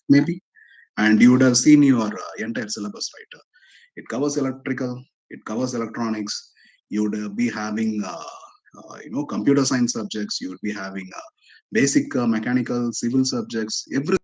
maybe, and you would have seen your entire syllabus, right? It covers electrical, it covers electronics. You would be having computer science subjects. You would be having basic mechanical, civil subjects. Every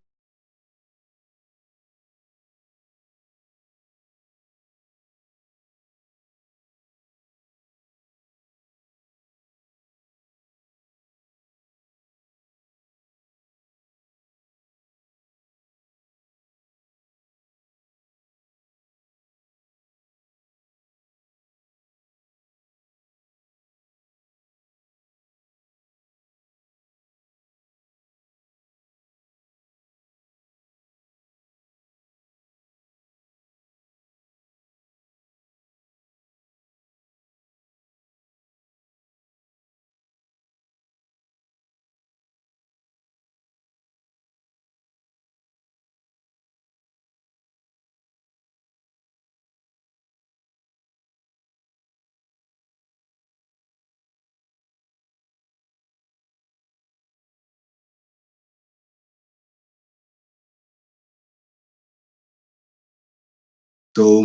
so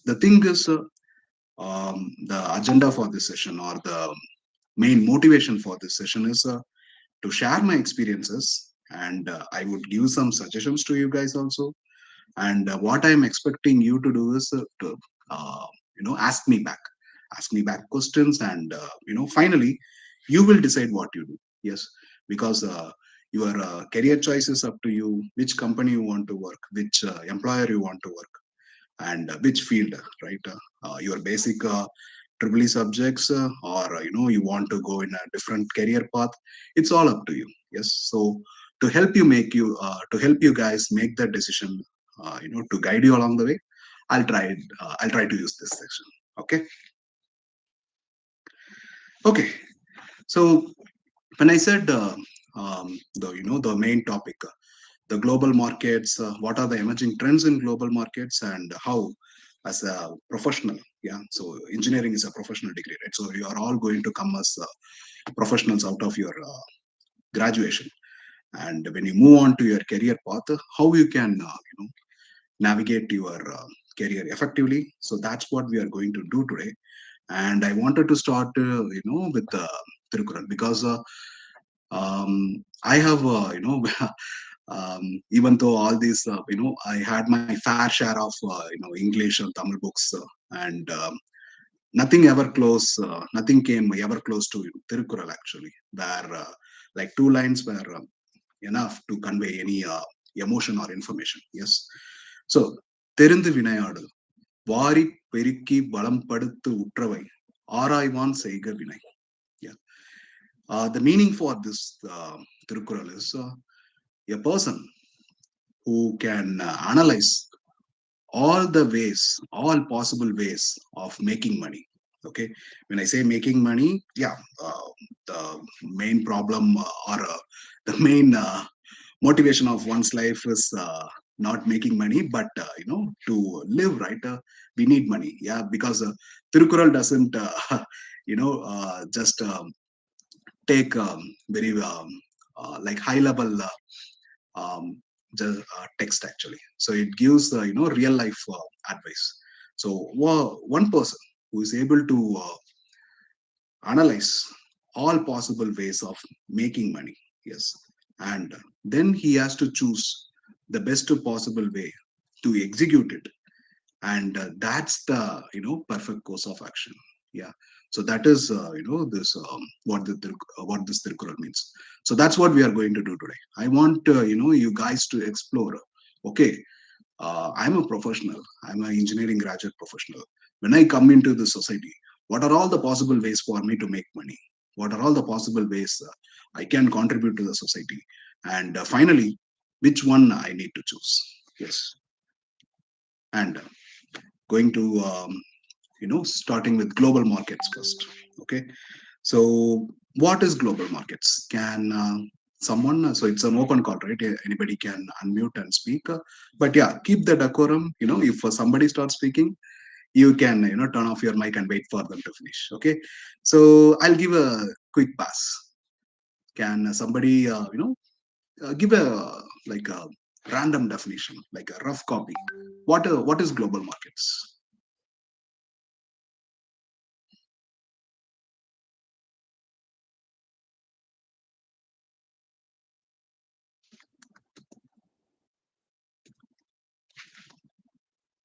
the thing is, the agenda for this session, or the main motivation for this session, is to share my experiences, and I would give some suggestions to you guys also. And what I'm expecting you to do is to ask me back, questions, and finally you will decide what you do. Yes, because your career choice is up to you, which company you want to work, which employer you want to work, and which field, right? Your basic triple E subjects, or you want to go in a different career path. It's all up to you. Yes, so to help you guys make that decision, to guide you along the way, I'll try to use this section. Okay. Okay, so when I said the main topic, the global markets, what are the emerging trends in global markets, and how, as a professional, yeah, so engineering is a professional degree, right? So you are all going to come as professionals out of your graduation, and when you move on to your career path, how you can navigate your career effectively. So that's what we are going to do today. And I wanted to start with Tirukural, because I have even though all these I had my fair share of English and Tamil books, and nothing came ever close to Tirukural, actually, where like two lines were enough to convey any emotion or information. Yes, so தெரிந்து வினையாடல், வாரி பெருக்கி பலம் படுத்து உற்றவை, ஆராய்வான் செய்க வினை. Yeah. The meaning for this Tirukural is a person who can analyze all the ways, all possible ways of making money. Okay, when I say making money, yeah, the main problem, or the main motivation of one's life is not making money, but to live, right? We need money, yeah, because Tirukural doesn't, just take very like high level text, actually. So it gives real life advice. So one person who is able to analyze all possible ways of making money, yes, and then he has to choose the best possible way to execute it, and that's the perfect course of action. Yeah, so that is this what this Tirukkural means. So that's what we are going to do today. I want you guys to explore. Okay, I'm a professional, I'm an engineering graduate professional. When I come into the society, what are all the possible ways for me to make money? What are all the possible ways I can contribute to the society? And finally, which one I need to choose? Yes, and going to starting with global markets first. Okay, so what is global markets? Can someone, so it's an open call, right? Anybody can unmute and speak, but yeah, keep the decorum. If somebody starts speaking, you can turn off your mic and wait for them to finish. Okay, so I'll give a quick pass. Can somebody give a like a random definition, like a rough copy. What is global markets?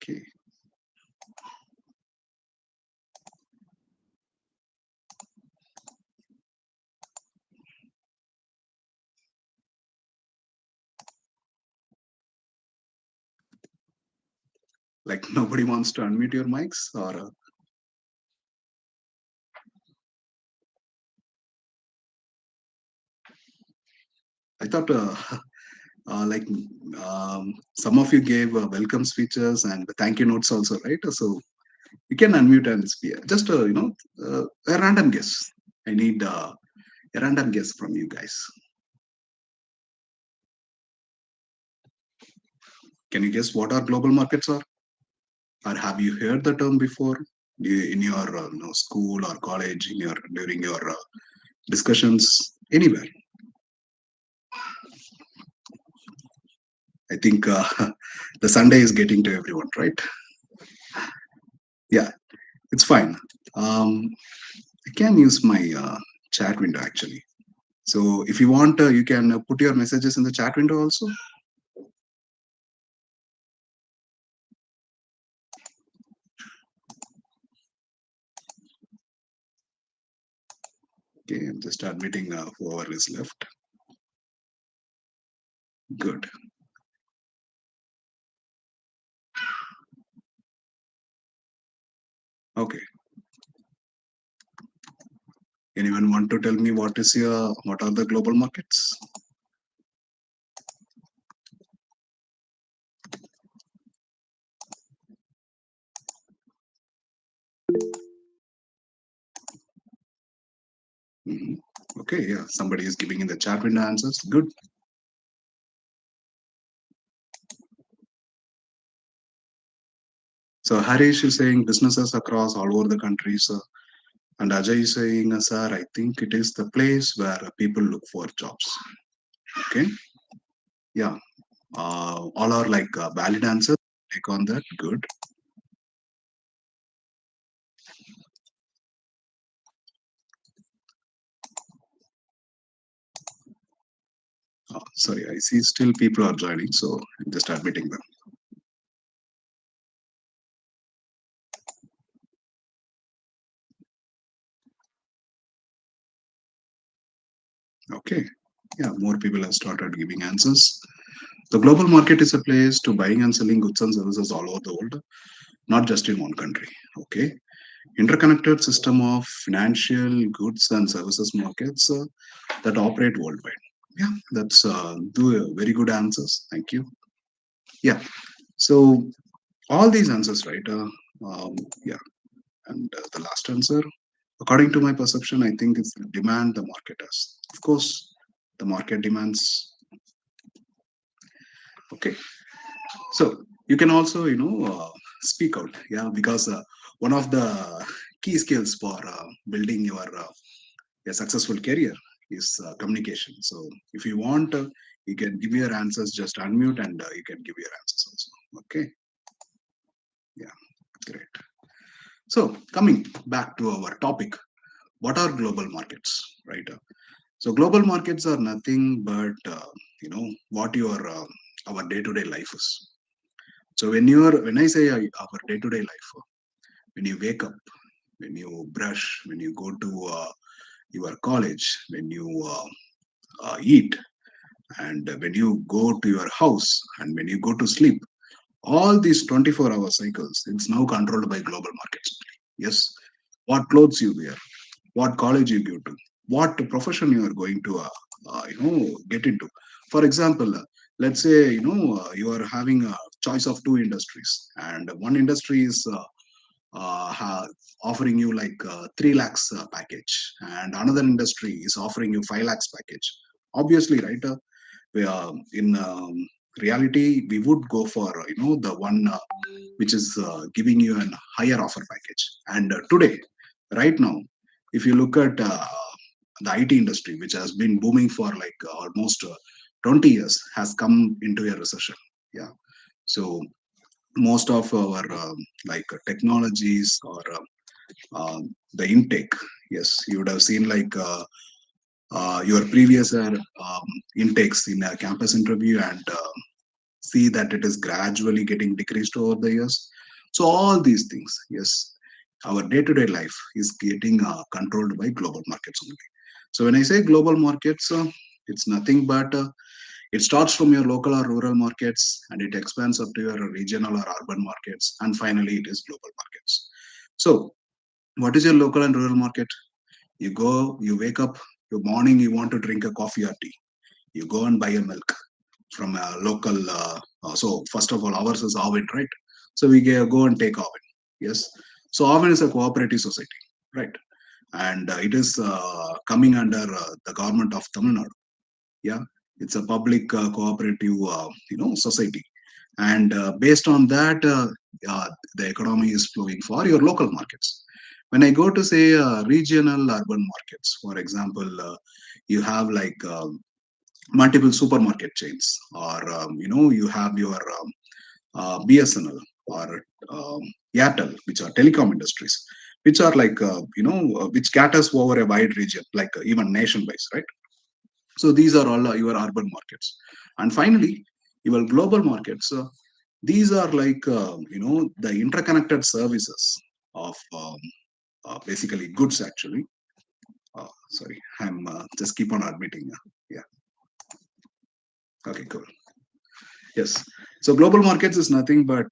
Okay, like nobody wants to unmute your mics, or I thought like some of you gave welcome speeches and thank you notes also, right? So you can unmute and speak. Just a random guess. I need a random guess from you guys. Can you guess what our global markets are? Or have you heard the term before in your school or college, in your during your discussions anywhere? I think the Sunday is getting to everyone, right? Yeah, it's fine. I can use my chat window actually. So if you want, you can put your messages in the chat window also. Okay, I'm just admitting whoever is left. Good. Okay. Anyone want to tell me what are the global markets? Mhm. Okay, yeah, somebody is giving in the chat window answers. Good. So Harish is saying businesses across all over the country. So, and Ajay is saying, sir, I think it is the place where people look for jobs. Okay. Yeah. All are like valid answers. Take on that. Good. Sorry, I see still people are joining, so I'm just admitting them. Okay. Yeah, more people have started giving answers. The global market is a place to buying and selling goods and services all over the world, not just in one country. Okay. Interconnected system of financial goods and services markets that operate worldwide. Yeah, that's very good answers. Thank you. Yeah. So all these answers, right? Yeah. And the last answer, according to my perception, I think it's the demand the market has. Of course, the market demands. Okay. So you can also, speak out. Yeah, because one of the key skills for building your a successful career is communication. So if you want, you can give your answers. Just unmute and you can give your answers also. Okay. Yeah. Great. So coming back to our topic, what are global markets, right? So global markets are nothing but what your our day-to-day life is. So when I say our day-to-day life, when you wake up, when you brush, when you go to your college, when you eat, and when you go to your house, and when you go to sleep, all these 24-hour cycles, it's now controlled by global markets. Yes, what clothes you wear, what college you go to, what profession you are going to get into. For example, let's say you are having a choice of two industries, and one industry is offering you like 3 lakhs package, and another industry is offering you 5 lakhs package. Obviously, right? In reality, we would go for the one which is giving you an higher offer package. And today, right now, if you look at the IT industry, which has been booming for like almost 20 years has come into a recession. Yeah. So most of our technologies or the intake, yes, you would have seen your previous intakes in a campus interview, and see that it is gradually getting decreased over the years. So all these things, yes, our day-to-day life is getting controlled by global markets only. So when I say global markets, it's nothing but it starts from your local or rural markets and it expands up to your regional or urban markets, and finally it is global markets. So what is your local and rural market? You go, you wake up, your morning, you want to drink a coffee or tea. You go and buy a milk from a local. So first of all, ours is Avin, right? So we go and take Avin. Yes. So Avin is a cooperative society, right? And it is coming under the government of Tamil Nadu. Yeah, it's a public cooperative, society, and based on that, the economy is flowing for your local markets. When I go to say regional urban markets, for example, you have multiple supermarket chains, or you have your BSNL or Airtel, which are telecom industries, which are which caters over a wide region, even nation-wise, right? So these are all your urban markets, and finally, your global markets. These are the interconnected services of basically goods. Actually, sorry, I'm just keep on admitting. Yeah. Okay. Cool. Yes. So global markets is nothing but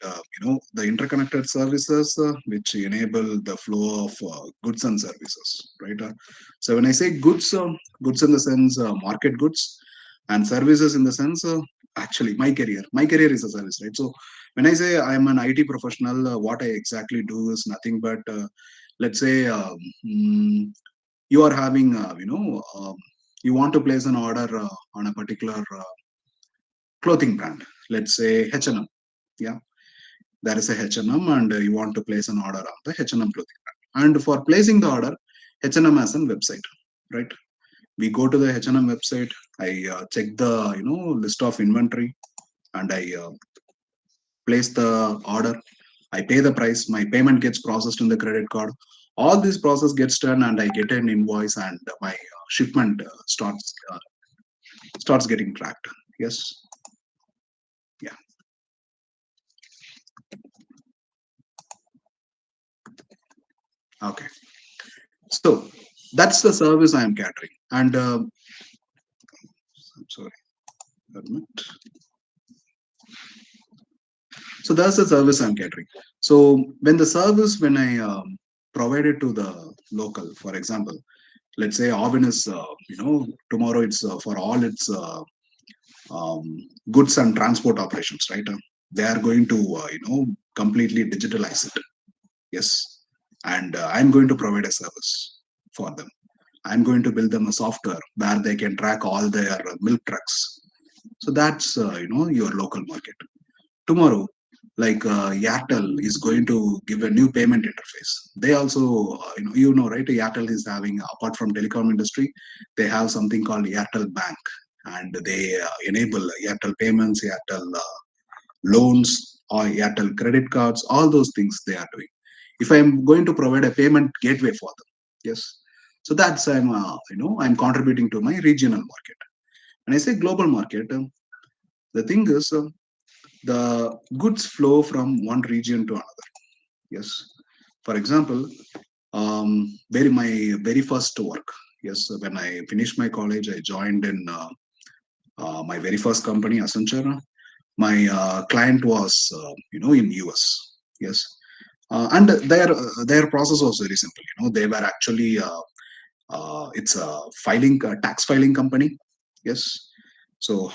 the interconnected services which enable the flow of goods and services, right? So when I say goods, goods in the sense market goods, and services in the sense actually my career is a service, right? So when I say I'm an IT professional, what I exactly do is nothing but let's say mm, you are having you want to place an order on a particular clothing brand, let's say H&M. Yeah, there is a H&M, and you want to place an order on the H&M clothing brand. And for placing the order, H&M has a website, right? We go to the H&M website. I check the list of inventory, and I place the order. I pay the price. My payment gets processed in the credit card. All this process gets done, and I get an invoice, and my shipment starts getting tracked. Yes. Yeah. Okay. So that's the service I am catering. And I'm sorry, admit. So that's the service I'm catering. So when I provide it to the local, for example, let's say Oven is, tomorrow it's for all its um, goods and transport operations, right? They are going to, completely digitalize it. Yes. And I'm going to provide a service for them. I'm going to build them a software where they can track all their milk trucks. So that's your local market. Tomorrow, Airtel is going to give a new payment interface. They also, right? Airtel is having, apart from telecom industry, they have something called Airtel Bank, and they enable Airtel payments, Airtel loans, or Airtel credit cards. All those things they are doing. If I'm going to provide a payment gateway for them, yes. So that's I'm contributing to my regional market. When I say global market, the thing is the goods flow from one region to another. Yes. For example, my very first work. Yes, when I finished my college, I joined in my very first company, Accenture. My client was, in US. Yes, and their process was very simple. They were actually it's a tax filing company. Yes. So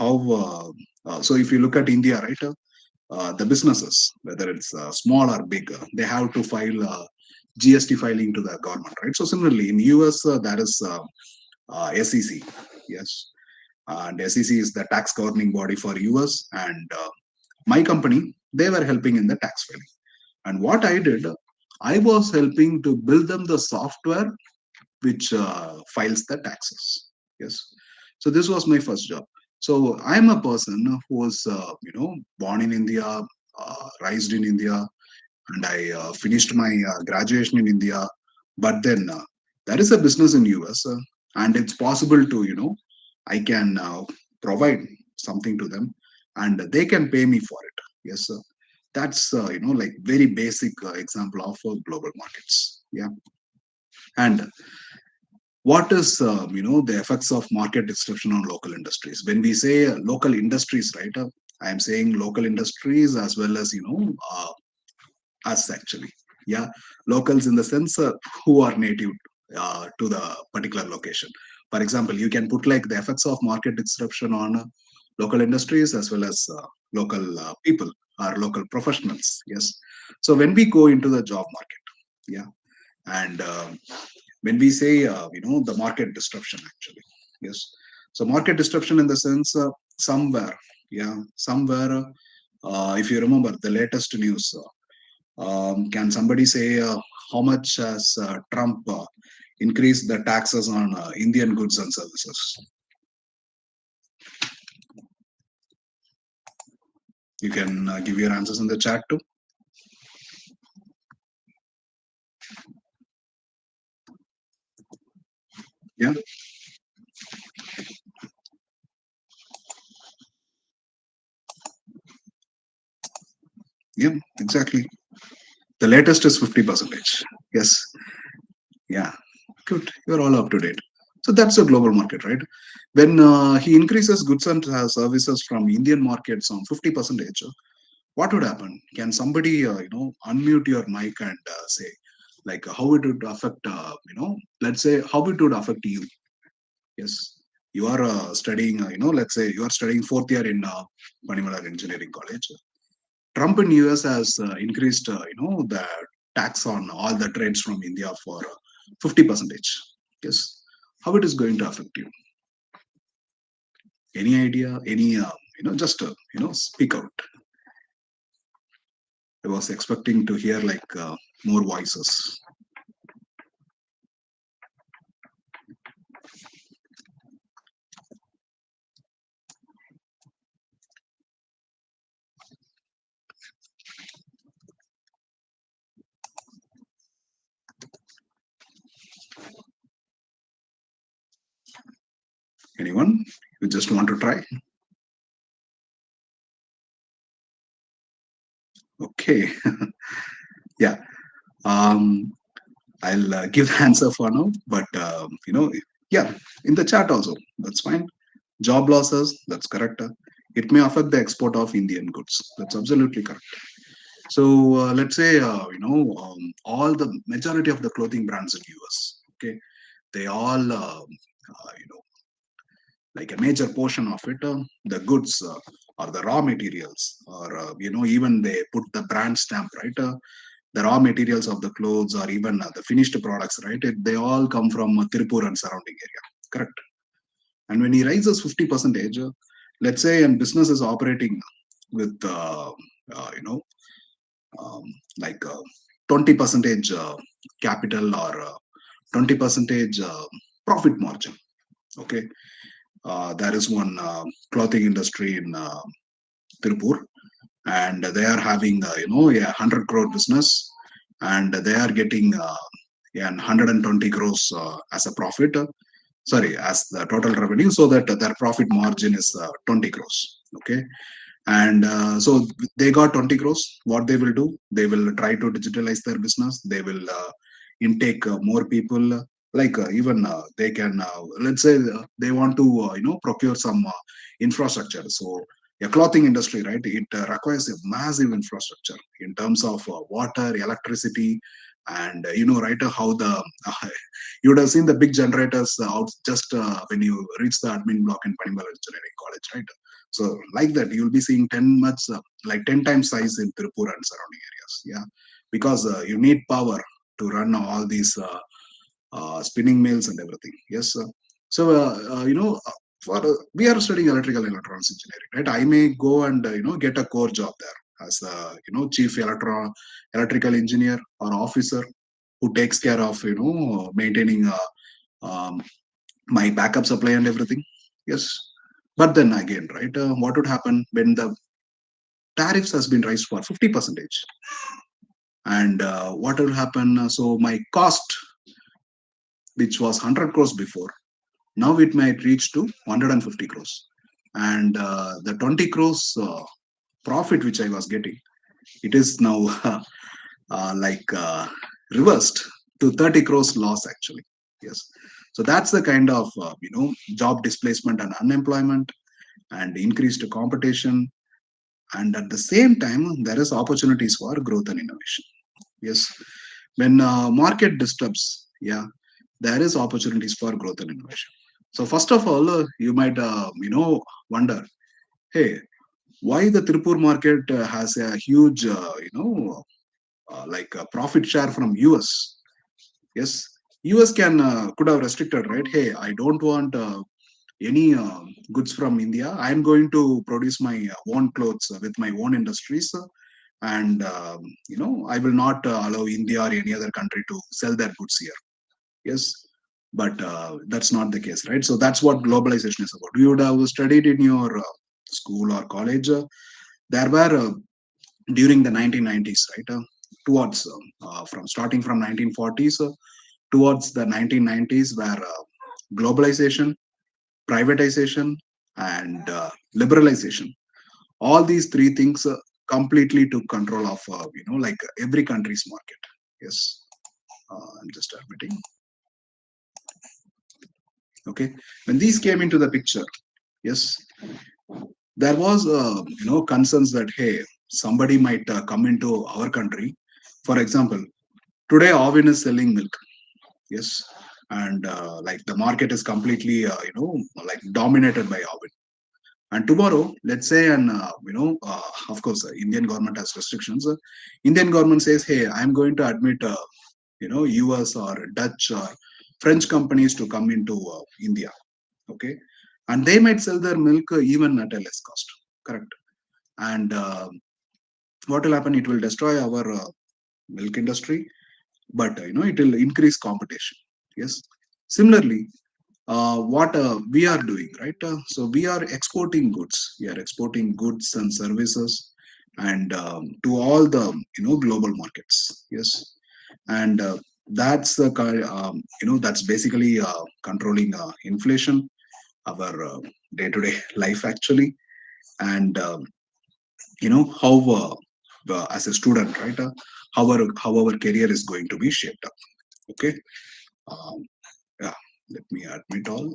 so if you look at India, right? The businesses, whether it's small or big, they have to file GST filing to the government, right? So similarly, in US, there is SEC, yes, and SEC is the tax governing body for US, and my company, they were helping in the tax filing. And what I did, I was helping to build them the software which files the taxes. Yes, so this was my first job. So I'm a person who was, born in India, raised in India, and I finished my graduation in India. But then there is a business in US, and it's possible to, I can provide something to them, and they can pay me for it. Yes, sir. That's like very basic example of global markets. Yeah, and what is the effects of market disruption on local industries? When we say local industries, right? I am saying local industries as well as us actually. Yeah, locals in the sense who are native to the particular location. For example, you can put like the effects of market disruption on local industries as well as local people or local professionals. Yes. So when we go into the job market, yeah, and when we say the market disruption actually, yes, so market disruption in the sense somewhere, yeah, somewhere, if you remember the latest news, can somebody say how much has Trump increased the taxes on Indian goods and services? You can give your answers in the chat too. Yeah, yeah, exactly. The latest is 50 percentage. Yes, yeah, good. You're all up to date. So that's a global market, right? When he increases goods and services from Indian markets on 50 percentage, what would happen? Can somebody, unmute your mic and say, like, how it would affect, let's say, how it would affect you? Yes, you are studying, let's say you are studying fourth year in Panimalar Engineering College. Trump in US has increased, the tax on all the trades from India for 50 percentage. Yes, how it is going to affect you? Any idea? Any, just speak out. I was expecting to hear like more voices. Anyone? You just want to try? Okay. Yeah. Um, I'll give the answer for now, but yeah, in the chat also, that's fine. Job losses, that's correct. It may affect the export of Indian goods. That's absolutely correct. So let's say all the majority of the clothing brands in US, okay, they all like a major portion of it, the goods or the raw materials, or even they put the brand stamp, right? The raw materials of the clothes or even the finished products, right? They all come from Tirupur and surrounding area, correct? And when he raises 50 percentage, let's say, and business is operating with, um, like 20 percentage capital or 20 percentage profit margin. Okay, there is one clothing industry in Tirupur, and they are having a 100 crore business, and they are getting yeah, 120 crores as a profit. Sorry, as the total revenue, so that their profit margin is 20 crores. Okay, and so they got 20 crores. What they will do? They will try to digitalize their business. They will intake more people. Like even they can, let's say, they want to procure some infrastructure. So a clothing industry, right? It requires a massive infrastructure in terms of water, electricity, and right, how the you would have seen the big generators out just when you reach the admin block in Panimalar Engineering College, right? So like that, you'll be seeing 10 much, like 10 times size in Tirupur and surrounding areas. Yeah, because you need power to run all these spinning mills and everything. Yes, sir. So for we are studying electrical and electronics engineering, right? I may go and get a core job there as a chief electrical engineer or officer who takes care of maintaining um, my backup supply and everything. Yes, But then again, right, what would happen when the tariffs has been raised for 50 percentage, and what will happen, so my cost, which was 100 crores before, now it might reach to 150 crores, and the 20 crores profit which I was getting, it is now like reversed to 30 crores loss actually. Yes. So that's the kind of job displacement and unemployment and increased competition, and at the same time there is opportunities for growth and innovation. Yes. When market disturbs, yeah, there is opportunities for growth and innovation. So first of all, you might wonder, hey, why the Tripur market has a huge like a profit share from US. Yes, US can could have restricted, right? Hey, I don't want any goods from India. I'm going to produce my own clothes with my own industries, and I will not allow India or any other country to sell their goods here. Yes, but that's not the case, right? So that's what globalization is about. You would have studied in your school or college. There were during the 1990s, right? Towards from starting from 1940s towards the 1990s, where globalization, privatization, and liberalization, all these three things completely took control of like every country's market. Yes, I'm just admitting. Okay, when these came into the picture, yes, there was concerns that, hey, somebody might come into our country. For example, today Ovin is selling milk. Yes, and like the market is completely like dominated by Ovin. And tomorrow, let's say, and of course, Indian government has restrictions. Indian government says, hey, I'm going to admit US or Dutch or French companies to come into India. Okay, and they might sell their milk even at a less cost. Correct. And what will happen? It will destroy our milk industry, but it will increase competition. Yes. Similarly, what we are doing, right? So we are exporting goods. We are exporting goods and services, and to all the global markets. Yes, and that's the that's basically controlling inflation, our day-to-day life actually, and how as a student, right? How our career is going to be shaped up. Okay. Um, yeah. Let me admit all.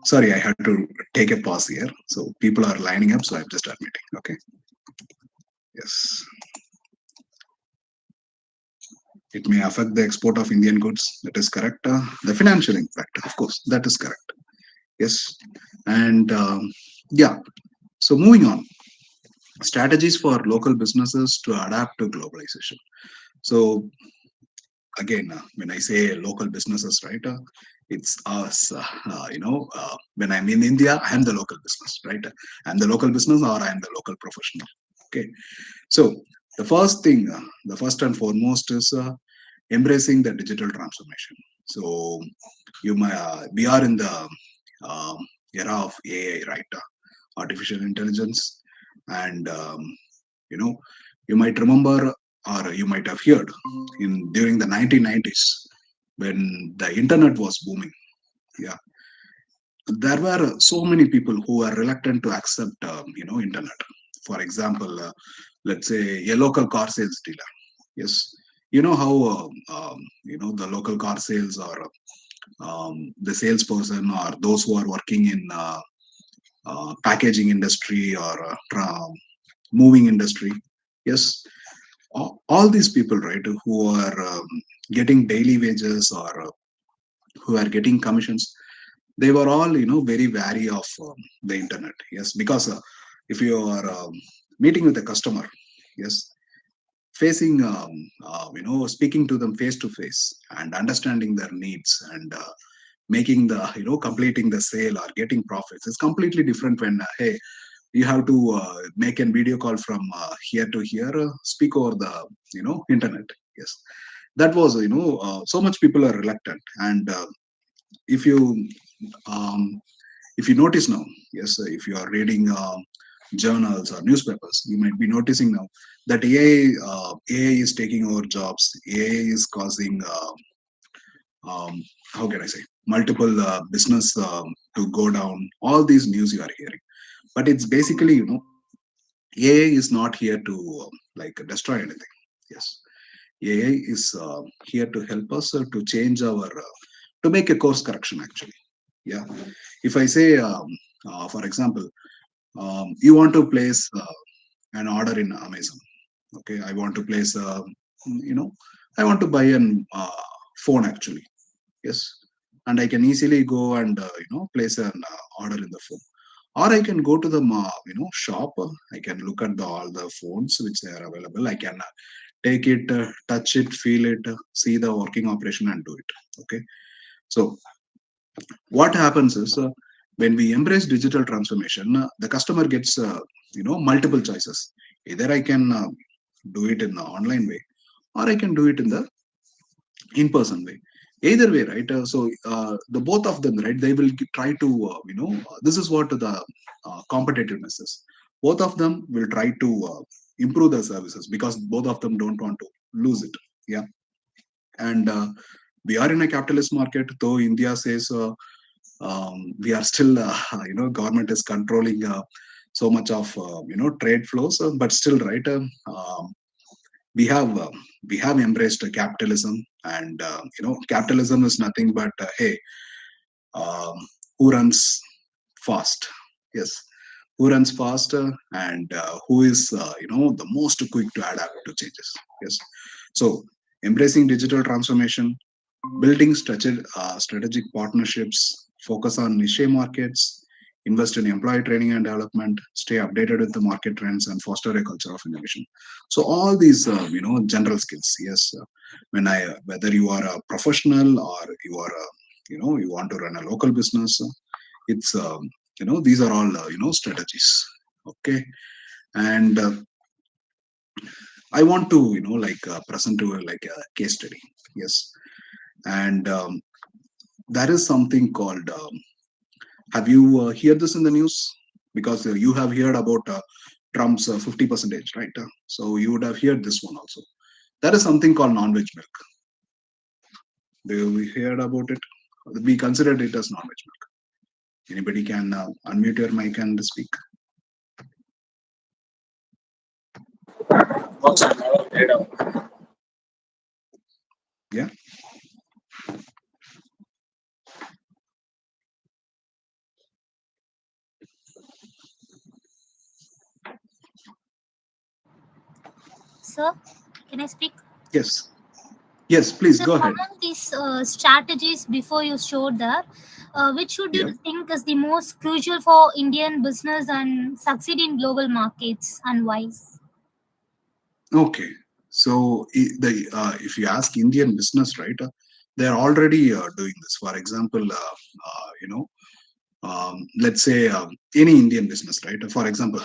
Sorry, I had to take a pause here. So people are lining up, so I'm just admitting. Okay. Yes. It may affect the export of Indian goods. That is correct. The financial impact, of course, that is correct. Yes. And yeah. So moving on, strategies for local businesses to adapt to globalization. So again, when I say local businesses, right? It's us. When I'm in India, I am the local business, right? I'm the local business, or I am the local professional. Okay. So the first thing, the first and foremost is embracing the digital transformation. So we are in the um, era of AI, right? Artificial intelligence, and you know, you might remember, or you might have heard, in during the 1990s when the internet was booming. Yeah, there were so many people who were reluctant to accept, internet. For example, let's say a local car sales dealer. Yes, you know how the local car sales, or the salesperson, or those who are working in packaging industry, or moving industry. Yes, all these people, right, who are getting daily wages, or who are getting commissions, they were all very wary of the internet. Yes, because if you are meeting with a customer, yes, facing speaking to them face to face and understanding their needs, and making the completing the sale or getting profits is completely different when hey, you have to make a video call from here to here, speak over the internet. Yes, that was so much people are reluctant. And if you um, If you notice now, yes, if you are reading journals or newspapers, you might be noticing now that AI is taking over jobs. AI is causing, um, how can I say, multiple business to go down. All these news you are hearing, but it's basically, AI is not here to like destroy anything. Yes, AI is here to help us to change our to make a course correction actually. Yeah, if I say, for example, you want to place an order in Amazon. Okay, I want to place, you know, I want to buy an phone actually. Yes, and I can easily go and place an order in the phone, or I can go to the shop. I can look at all the phones which they are available. I can take it, touch it, feel it, see the working operation, and do it. Okay, so what happens is, when we embrace digital transformation, the customer gets multiple choices. Either I can do it in the online way, or I can do it in the in person way. Either way, right? So the both of them, right, they will try to this is what the competitiveness is. Both of them will try to improve their services, because both of them don't want to lose it. Yeah. And we are in a capitalist market, though India says we are still government is controlling so much of trade flows, but still, right, we have embraced capitalism. And capitalism is nothing but, hey, um, who runs fast? Yes, who runs faster, and who is the most quick to adapt to changes. Yes. So embracing digital transformation, building strategic partnerships, focus on niche markets, invest in employee training and development, stay updated with the market trends, and foster a culture of innovation. So all these, general skills. Yes, whether you are a professional, or you are a, you want to run a local business, it's these are all strategies. Okay, and I want to present to like a case study. Yes, and there is something called. Have you heard this in the news? Because you have heard about Trump's 50 percentage, right? So you would have heard this one also. There is something called non-veg milk. Do we heard about it? We considered it as non-veg milk. Anybody can unmute your mic and speak. Books I never read of. Yeah. Sir, can I speak? Yes. Yes. Please So, go ahead. among these strategies before you showed there, which should you Yeah. think is the most crucial for Indian business and succeed in global markets, and why? Okay. So if you ask Indian business, right, they're already doing this. For example, let's say any Indian business, right? For example,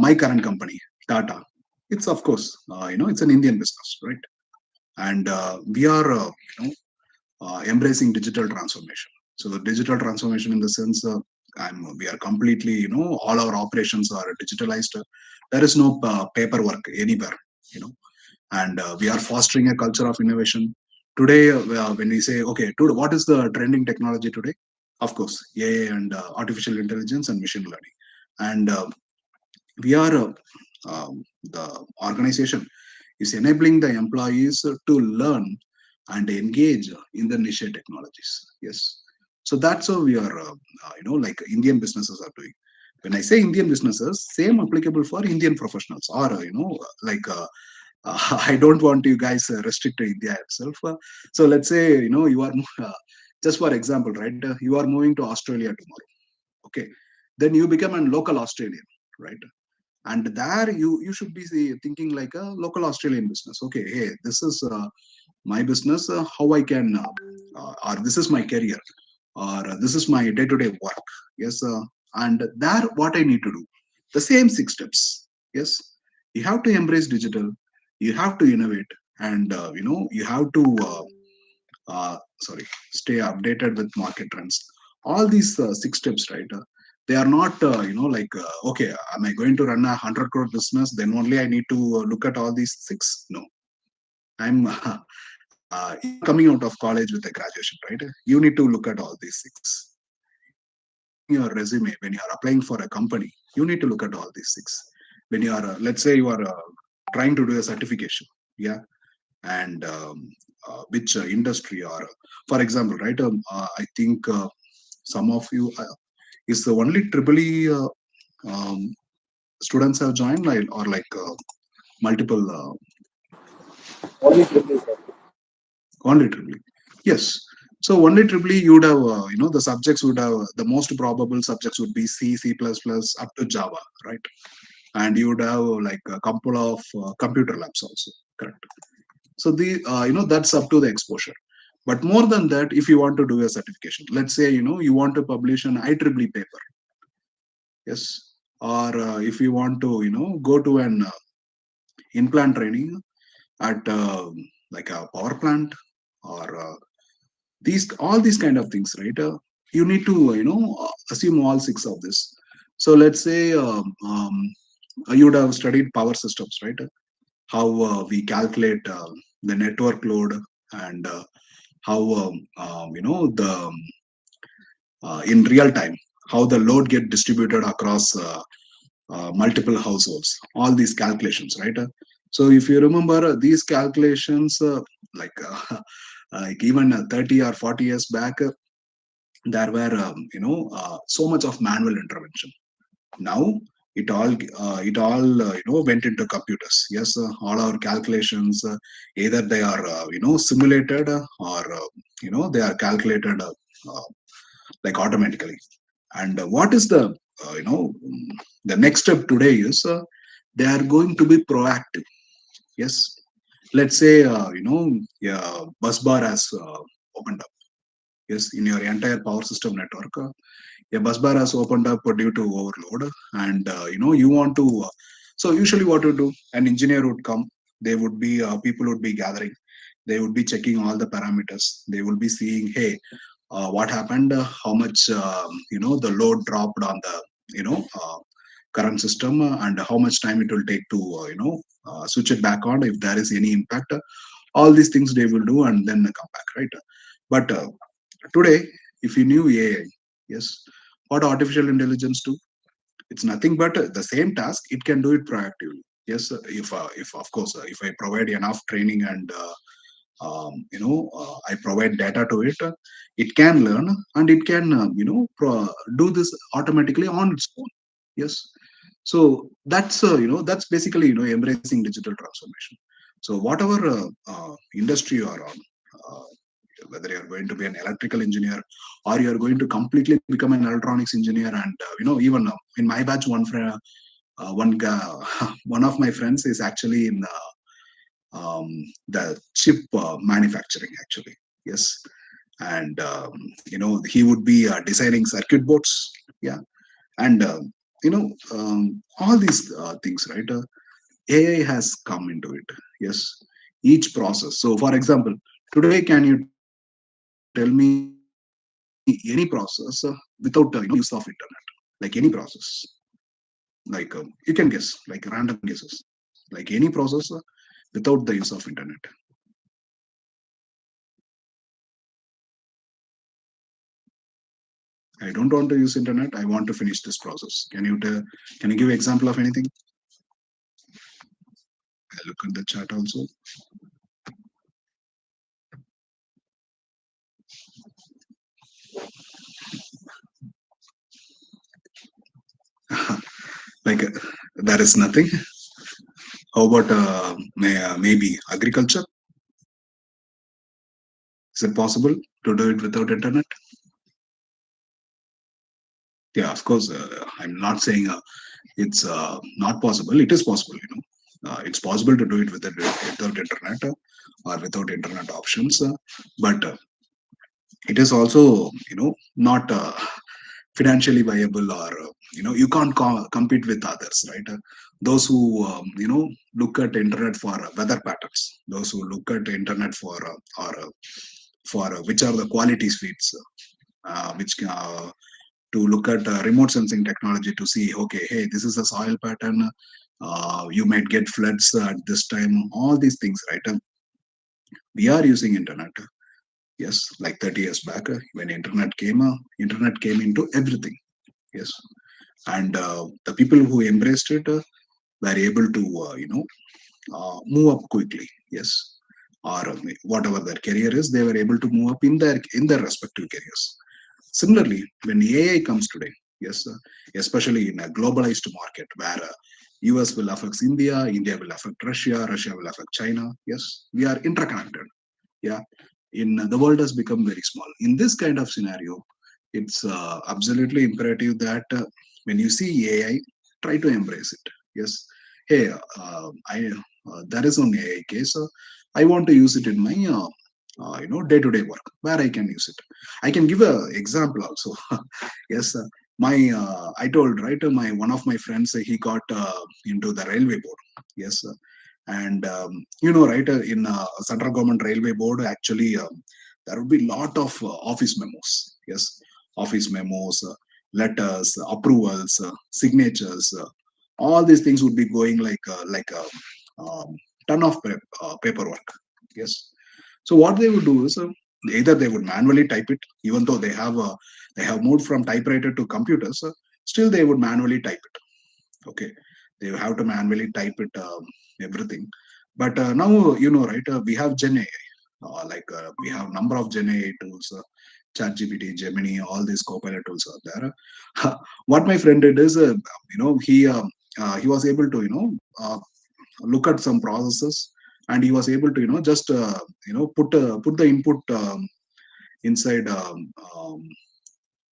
my current company, Tata, it's of course, it's an Indian business, right? And we are, embracing digital transformation. So the digital transformation in the sense, we are completely, all our operations are digitalized. There is no paperwork anywhere, you know, and we are fostering a culture of innovation. Today, when we say, okay, today, what is the trending technology today? Of course, AI and artificial intelligence and machine learning. And we are the organization is enabling the employees to learn and engage in the niche technologies. Yes, so that's how we are like Indian businesses are doing. When I say Indian businesses, same applicable for Indian professionals, or like I don't want you guys restrict to India itself. So let's say, you are just for example, right, you are moving to Australia tomorrow. Okay, then you become a local Australian, right? And there you should be thinking like a local Australian business. Okay, hey, this is my business, how I can or this is my career, or this is my day-to-day work. Yes, and there what I need to do, the same six steps. Yes, you have to embrace digital, you have to innovate, and you have to sorry, stay updated with market trends. All these 6 steps, right? They are not, like, okay, am I going to run a 100 crore business? Then only I need to look at all these six. No, I'm you are coming out of college with a graduation, right? You need to look at all these six. When you are writing your resume, when you are applying for a company, you need to look at all these six. When you are, let's say, you are trying to do a certification, yeah, and which industry, or, for example, right? I think some of you is the only triple E um, students have joined, like, or like multiple Only triple, sir. only triple E. Yes. So only triple E, you would have, the subjects would have, the most probable subjects would be C, C++, up to Java, right? And you would have like a couple of computer labs also, correct? So that's up to the exposure. But more than that, if you want to do a certification, let's say, you want to publish an IEEE paper, yes, or if you want to, go to an in-plant training at like a power plant, or these all these kind of things, right? You need to assume all six of this. So let's say you would have studied power systems, right? How we calculate the network load, and how the in real time, how the load get distributed across multiple households, all these calculations, right? So if you remember these calculations, like like even 30 or 40 years back, there were so much of manual intervention. Now it all went into computers. Yes, all our calculations, either they are simulated, or they are calculated like automatically. And what is the the next step today is, they are going to be proactive. Yes, let's say yeah, bus bar has opened up. Yes, in your entire power system network, a bus bar has opened up due to overload, and you want to so usually what you do, an engineer would come. They would be people would be gathering. They would be checking all the parameters. They will be seeing, hey, what happened, how much the load dropped on the current system, and how much time it will take to switch it back on if there is any impact. All these things they will do and then come back, right? But today, if you knew AI, yes, what artificial intelligence do? It's nothing but the same task. It can do it proactively. Yes, if of course, if I provide enough training, and I provide data to it, it can learn, and it can do this automatically on its own. Yes. So that's basically embracing digital transformation. So whatever industry you are on, uh, whether you're going to be an electrical engineer, or you're going to completely become an electronics engineer, and even in my batch, one guy, one of my friends is actually in the chip manufacturing, actually. Yes. And he would be designing circuit boards. Yeah. And all these things, right? AI has come into it. Yes. Each process. So for example, today, can you tell me any process without use of internet? Like any process, like you can guess, like random guesses, like any process without the use of internet. I don't want to use internet. I want to finish this process. Can you give example of anything? I look at the chat also. Like there is nothing. How about maybe agriculture? Is it possible to do it without internet? Yeah, of course. I'm not saying it's not possible. It is possible. It's possible to do it without internet, or without internet options. But it is also not financially viable, or you can't compete with others, right? Those who look at internet for weather patterns, those who look at internet for or for which are the quality feeds, which to look at remote sensing technology to see, okay, hey, this is a soil pattern. You might get floods at this time. All these things, right? We are using internet. Yes, like 30 years back, when internet came into everything. Yes, and the people who embraced it were able to, move up quickly. Yes, or whatever their career is, they were able to move up in their respective careers. Similarly, when AI comes today, yes, especially in a globalized market where US will affect India, India will affect Russia, Russia will affect China. Yes, we are interconnected. Yeah, in the world has become very small. In this kind of scenario, it's absolutely imperative that when you see AI, try to embrace it. Yes, hey, I there is an AI case. I want to use it in my day-to-day work where I can use it. I can give a example also. Yes, my I told, right, my one of my friends, he got into the railway board. Yes, and right, in central government railway board, actually, there would be lot of office memos. Yes, office memos, letters, approvals, signatures, all these things would be going like a ton of paperwork. Yes, so what they would do is, either they would manually type it, even though they have moved from typewriter to computers, still they would manually type it. Okay, they have to manually type it, everything. But now, right, we have Gen AI. We have number of Gen AI tools, ChatGPT, Gemini, all these copilot tools are there. What my friend did is, he was able to, look at some processes, and he was able to, just put the input inside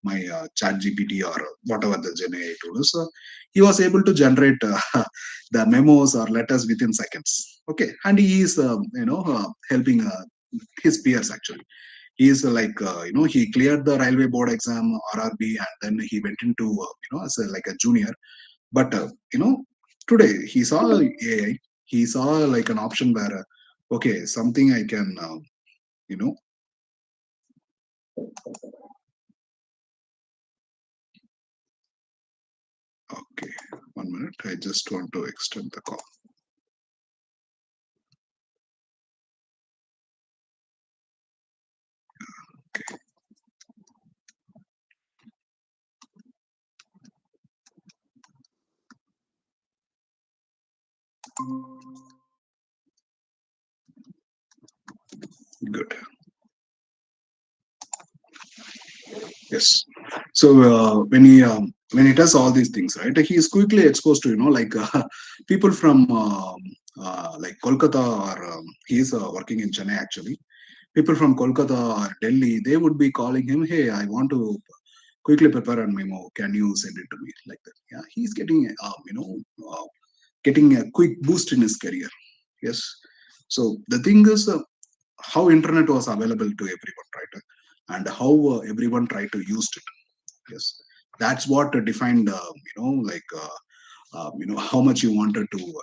my chat GPT or whatever the Gen AI tool is. He was able to generate the memos or letters within seconds. Okay, and he is helping his peers actually. He is he cleared the railway board exam, RRB, and then he went into as like a junior. But today he saw AI. He saw like an option where, okay, something I can you know okay, 1 minute, I just want to extend the call. Okay, good. Yes. So when he does all these things, right, he is quickly exposed to, like people from like Kolkata, or he is working in Chennai actually. People from Kolkata or Delhi, they would be calling him, hey, I want to quickly prepare a memo. Can you send it to me, like that? Yeah, he's getting getting a quick boost in his career. Yes. So the thing is, how internet was available to everyone, right? And how everyone tried to use it. Yes, that's what defined, how much you wanted to,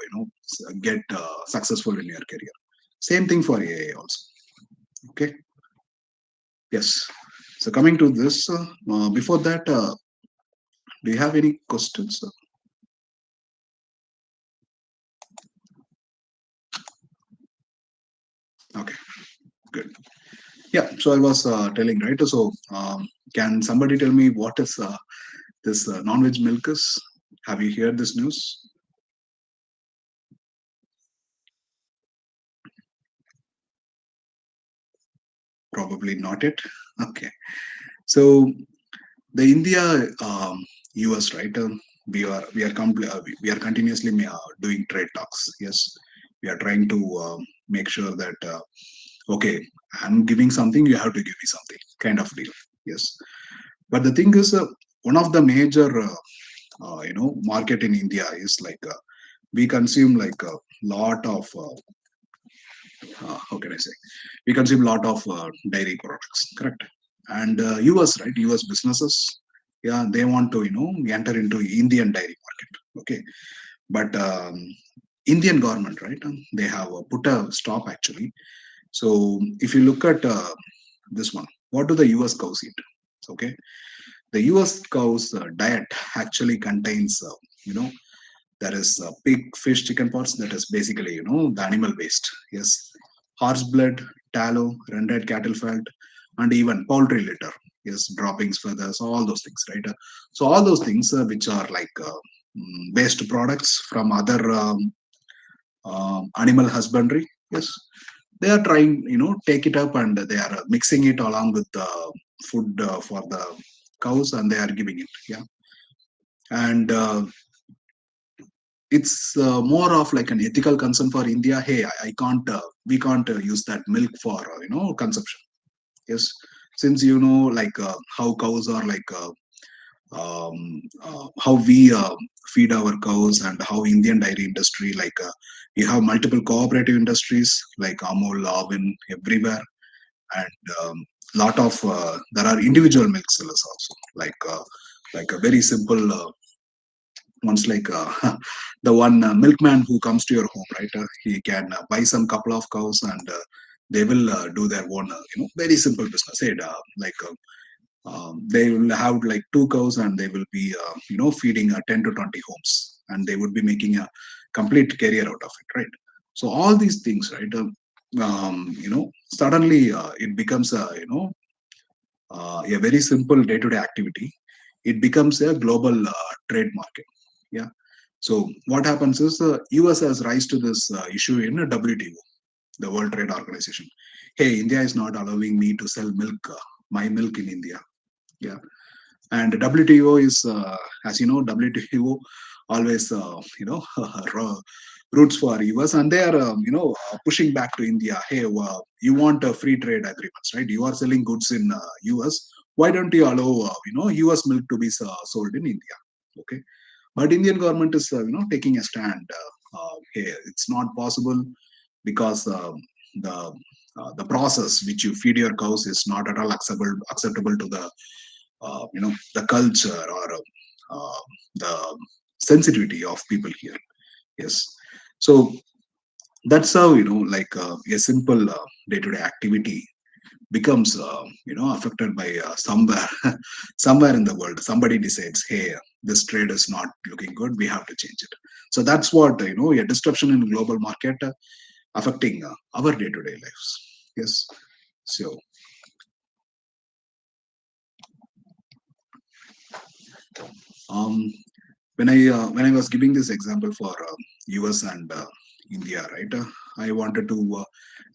get successful in your career. Same thing for AI also. Okay. Yes. So coming to this, before that, do you have any questions? Okay, good. Yeah. So I was telling, right. So can somebody tell me what is this non-veg milk is? Have you heard this news? Probably not it. Okay. So the India, US, right? We are continuously doing trade talks. Yes, we are trying to make sure that okay, I'm giving something, you have to give me something, kind of deal. Yes, but the thing is, one of the major market in India is like we consume like a lot of how can I say, we consume a lot of dairy products, correct? And US, right, US businesses, yeah, they want to enter into Indian dairy market. Okay, but Indian government, right, they have put a stop actually. So if you look at this one, what do the US cows eat? Okay, the US cow's diet actually contains, there is pig, fish, chicken parts. That is basically, the animal waste. Yes, horse blood, tallow, rendered cattle fat, and even poultry litter. Yes, droppings, feathers, all those things, right? So all those things which are like waste products from other animal husbandry. Yes, they are trying, take it up and they are mixing it along with the food for the cows, and they are giving it. Yeah, and it's more of like an ethical concern for India. Hey, I can't, we can't use that milk for consumption. Yes, since like how cows are like how we feed our cows, and how Indian dairy industry, like we have multiple cooperative industries like Amul, Avin, everywhere, and lot of there are individual milk sellers also, like a very simple ones like the one milkman who comes to your home, right? He can buy some couple of cows, and they will do their own, very simple business. Hey, they will have like two cows, and they will be, feeding 10 to 20 homes, and they would be making a complete career out of it, right? So all these things, right? Suddenly it becomes a very simple day-to-day activity. It becomes a global trade market. Yeah. So what happens is US has rise to this issue in WTO, the World Trade Organization. Hey, India is not allowing me to sell milk, my milk in India. Yeah, and WTO is, as you know, WTO always, roots for US, and they are, pushing back to India. Hey, you want free trade agreements, right? You are selling goods in US. Why don't you allow, US milk to be sold in India? Okay, but Indian government is, taking a stand. Hey, it's not possible because the process which you feed your cows is not at all acceptable to the the culture, or the sensitivity of people here. Yes, so that's how, like a simple day-to-day activity becomes, affected by somewhere somewhere in the world. Somebody decides, hey, this trade is not looking good, we have to change it. So that's what, a disruption in global market affecting our day-to-day lives. Yes. So um when I was giving this example for US and India, right? I wanted to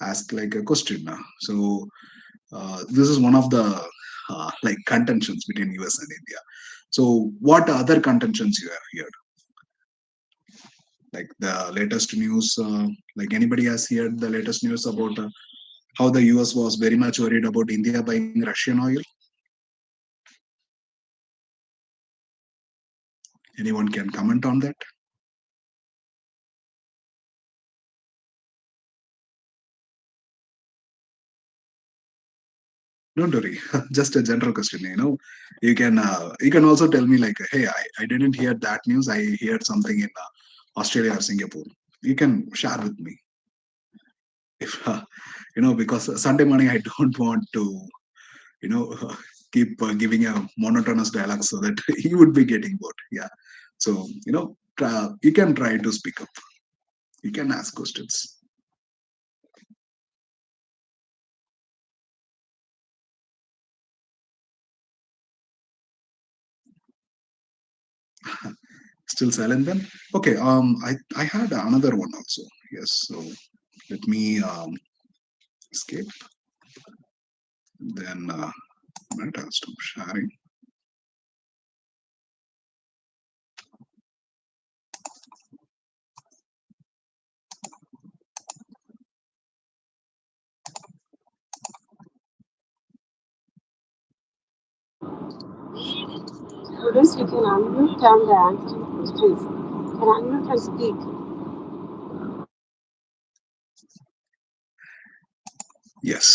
ask like a question. So this is one of the like contentions between US and India. So what other contentions you have here? Like the latest news, like anybody has heard the latest news about how the US was very much worried about India buying Russian oil? Anyone can comment on that? Don't worry, just a general question. You can also tell me like, hey, I didn't hear that news. I heard something in Australia or Singapore. You can share with me if because Sunday morning I don't want to you know keep giving a monotonous dialogue so that you would be getting bored. Yeah. So you can try to speak up. You can ask questions. Still silent then? Okay. I had another one also. Yes. So let me escape. Then minute, I'll stop sharing. Students, you can unmute and answer the questions. You can unmute and speak. Yes.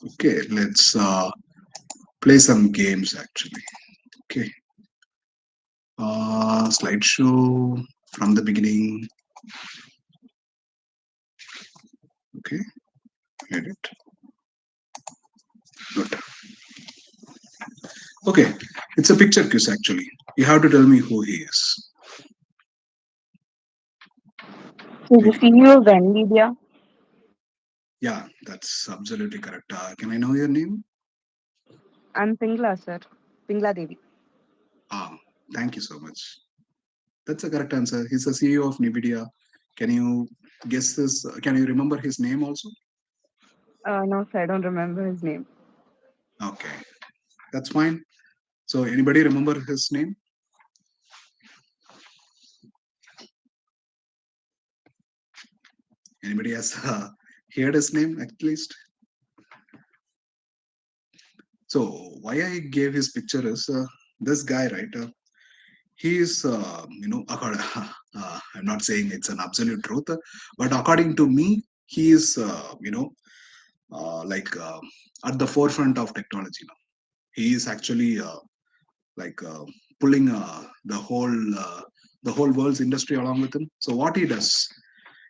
Okay. Let's play some games actually. Okay. Slideshow from the beginning. Okay. Edit. Good. Okay, it's a picture quiz actually. You have to tell me who he is. He's the Take it. CEO of NVIDIA. Yeah, that's absolutely correct. Can I know your name? I'm Pingla, sir. Pingla Devi. Ah, thank you so much. That's a correct answer. He's the CEO of NVIDIA. Can you guess this? Can you remember his name also? No, sir, I don't remember his name. Okay, that's fine. So, anybody remember his name? Anybody has heard his name at least? So, why I gave his picture is this guy, right? He is, I'm not saying it's an absolute truth, but according to me, he is, like at the forefront of technology now. He is actually like pulling the whole world's industry along with him. So what he does,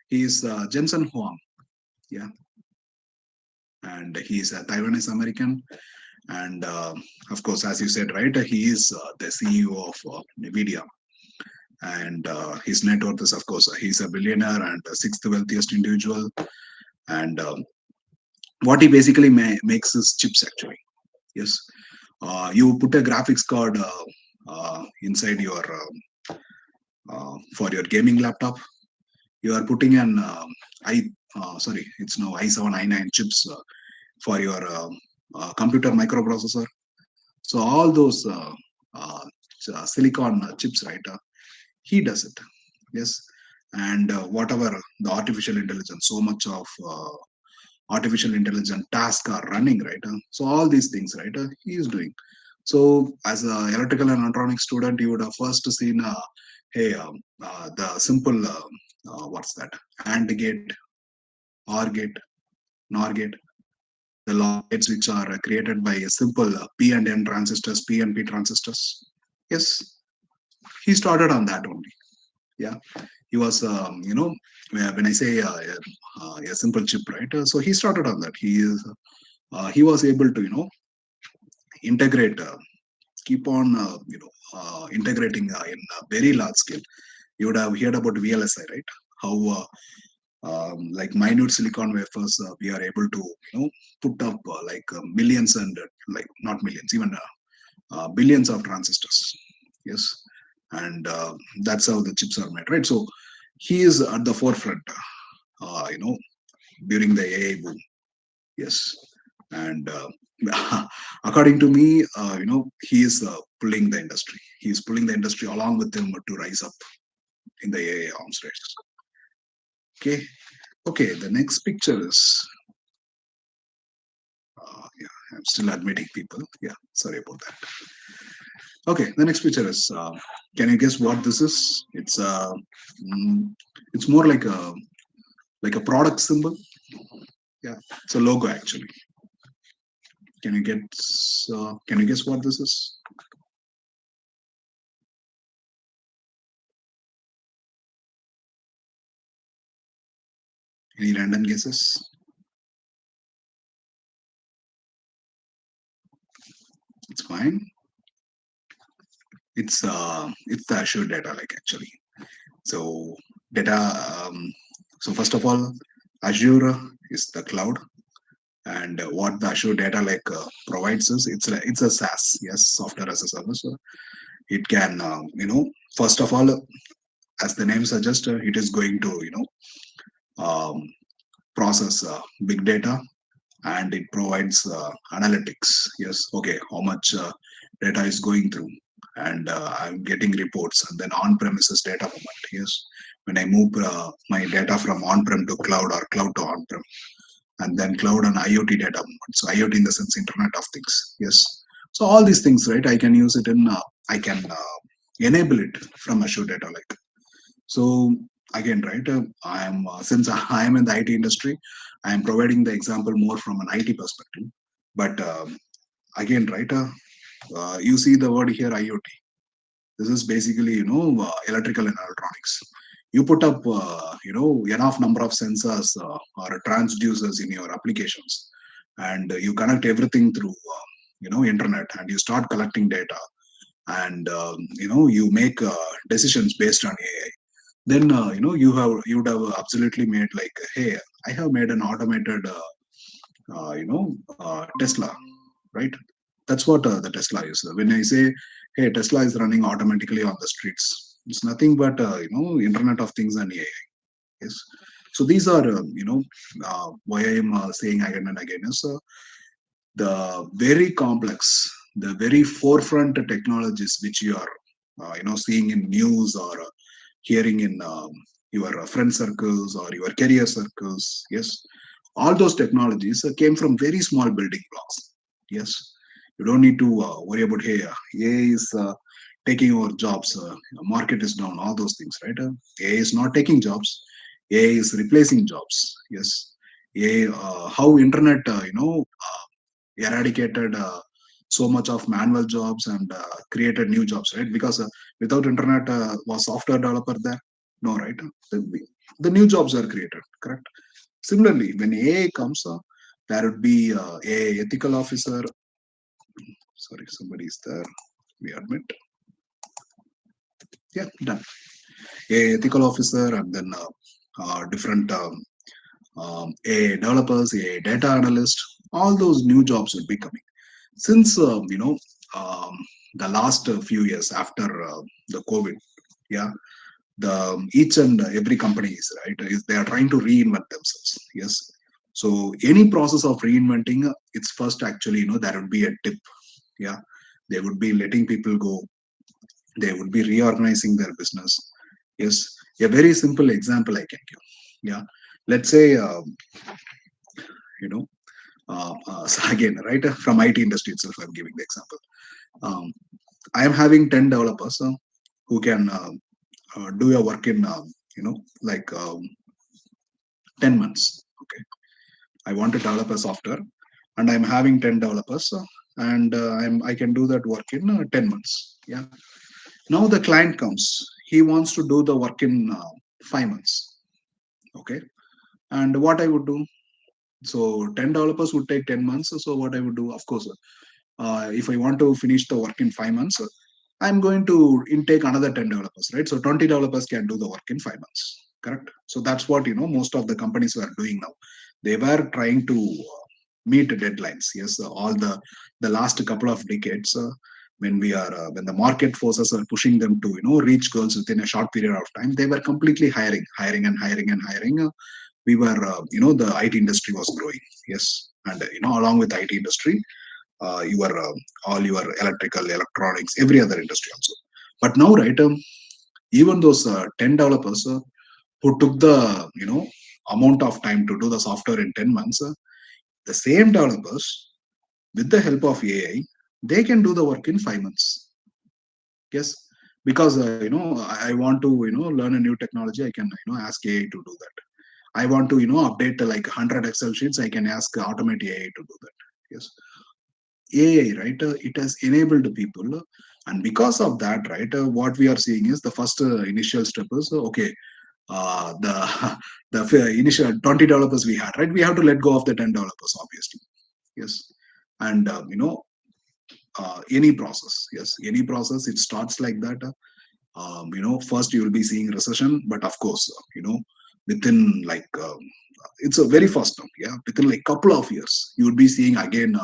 he is Jensen Huang, yeah, and he is a Taiwanese American, and of course, as you said, right, he is the CEO of Nvidia, and his net worth is, of course, he's a billionaire and the sixth wealthiest individual, and what he basically makes is chips actually. Yes, you put a graphics card inside your for your gaming laptop. You are putting an i sorry, it's no i7 i9 chips for your computer microprocessor. So all those silicon chips, right, he does it. Yes, and whatever the artificial intelligence, so much of artificial intelligence tasks are running, right, so all these things, right, he is doing. So as a electrical and electronics student, you would have first seen hey the simple what's that, and gate, or gate, nor gate, the logic gates which are created by a simple p and n transistors, p and p transistors. Yes, he started on that only. Yeah, he was when I say a simple chip, right, so he started on that. He was able to integrate, keep on integrating in a very large scale. You would have heard about VLSI, right? How like minute silicon wafers we are able to put up like millions and like not millions, even billions of transistors. Yes, and that's how the chips are made, right? So he is at the forefront, uh, you know during the AI boom. Yes, and according to me, he is pulling the industry. He is pulling the industry along with him to rise up in the AI arms race. Okay, okay. The next picture is yeah. I'm still admitting people. Yeah, sorry about that. Okay, the next picture is. Can you guess what this is? Mm, it's more like a product symbol. Yeah, it's a logo actually. Can you get? Can you guess what this is? Any random guesses? It's fine. It's the Azure data lake actually. So data. So first of all, Azure is the cloud, and what the Azure data lake provides us, it's a SaaS, yes, software as a service. It can first of all, as the name suggests, it is going to um, process big data, and it provides analytics. Yes, okay, how much data is going through, and I'm getting reports, and then on-premises data movement. Yes, when I move my data from on-prem to cloud or cloud to on-prem, and then cloud and IoT data movement. So IoT in the sense Internet of Things. Yes, so all these things, right? I can use it in. I can enable it from Azure Data Lake. So again, right, I am since I am in the IT industry, I am providing the example more from an IT perspective. But again, right, you see the word here IoT. This is basically electrical and electronics. You put up enough number of sensors or transducers in your applications, and you connect everything through. internet, and you start collecting data, and you make decisions based on AI, then you would have absolutely made like, hey, I have made an automated Tesla, right? That's what the Tesla is. When I say, hey, Tesla is running automatically on the streets, it's nothing but Internet of Things and AI. Yes. So these are why I am saying again and again is the very complex, the very forefront technologies which you are seeing in news, or hearing in your friend circles or your career circles. Yes, all those technologies came from very small building blocks. Yes, you don't need to worry about, hey, AI is taking over jobs, market is down, all those things, right? AI is not taking jobs, AI is replacing jobs. Yes, AI, how internet eradicated so much of manual jobs and created new jobs, right? Because without internet, was software developer there? No, right? The new jobs are created, correct? Similarly, when AI comes, there would be a ethical officer. Sorry, somebody is there. We admit. Yeah, done. A ethical officer, and then different a developers, a data analyst. All those new jobs would be coming since um, the last few years after the COVID. Yeah, the each and every company is, right, is they are trying to reinvent themselves. Yes, so any process of reinventing, it's first actually, there would be a dip. Yeah, they would be letting people go, they would be reorganizing their business. Yes, a very simple example I can give. Yeah, let's say you know so again, right, from IT industry itself, I'm giving the example. um, I am having 10 developers who can do your work in like 10 months. Okay, I want to develop a software, and I'm having 10 developers, and I can do that work in 10 months. Yeah, now the client comes, he wants to do the work in 5 months. Okay, and what I would do, so 10 developers would take 10 months. So what I would do, of course, if I want to finish the work in 5 months, I'm going to intake another 10 developers, right? So 20 developers can do the work in 5 months, correct? So that's what most of the companies were doing now. They were trying to meet deadlines. Yes, all the last couple of decades, when the market forces are pushing them to reach goals within a short period of time, they were completely hiring and hiring and hiring. We were the IT industry was growing. Yes, and along with the IT industry, your all your electrical, electronics, every other industry also. But now, right, even those 10 developers who took the amount of time to do the software in 10 months, the same developers, with the help of AI, they can do the work in 5 months. Yes, because I want to learn a new technology, I can ask AI to do that. I want to update like 100 Excel sheets, I can ask automate AI to do that. Yes, AI, right? It has enabled people, and because of that, right, what we are seeing is the first initial step is okay. The initial 20 developers we had, right? We have to let go of the 10 developers, obviously. Yes, and any process, yes, any process, it starts like that. First you will be seeing recession, but of course, within like it's a very fast term. Yeah, within like couple of years, you will be seeing again.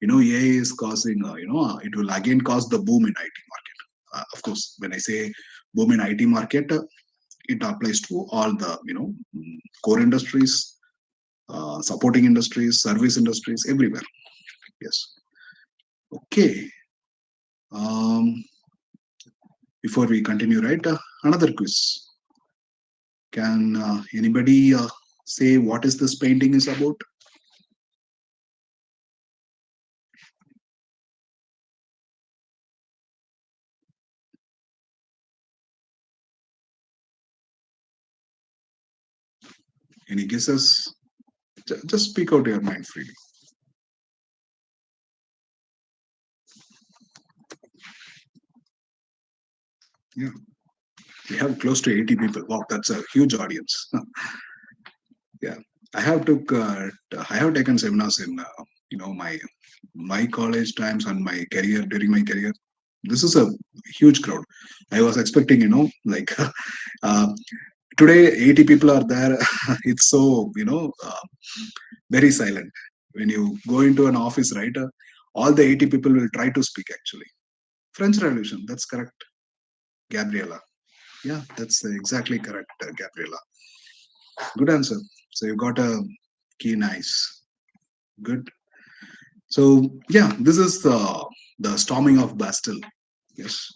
AI is causing. It will again cause the boom in IT market. Of course, when I say boom in IT market, it applies to all the core industries, supporting industries, service industries, everywhere. Yes. Okay. Um, Before we continue, right? Another quiz. Can anybody say what is this painting is about? Any guesses? Just speak out your mind freely. Yeah, we have close to 80 people. Wow, that's a huge audience. Yeah, I have took I have taken seminars in my my college times and my career, during my career, this is a huge crowd. I was expecting, like uh, today 80 people are there. It's so, very silent. When you go into an office, right, all the 80 people will try to speak actually. French Revolution, that's correct, Gabriela. Yeah, that's exactly correct, Gabriela. Good answer. So you got a keen eyes. Good. So yeah, this is the storming of Bastille. Yes,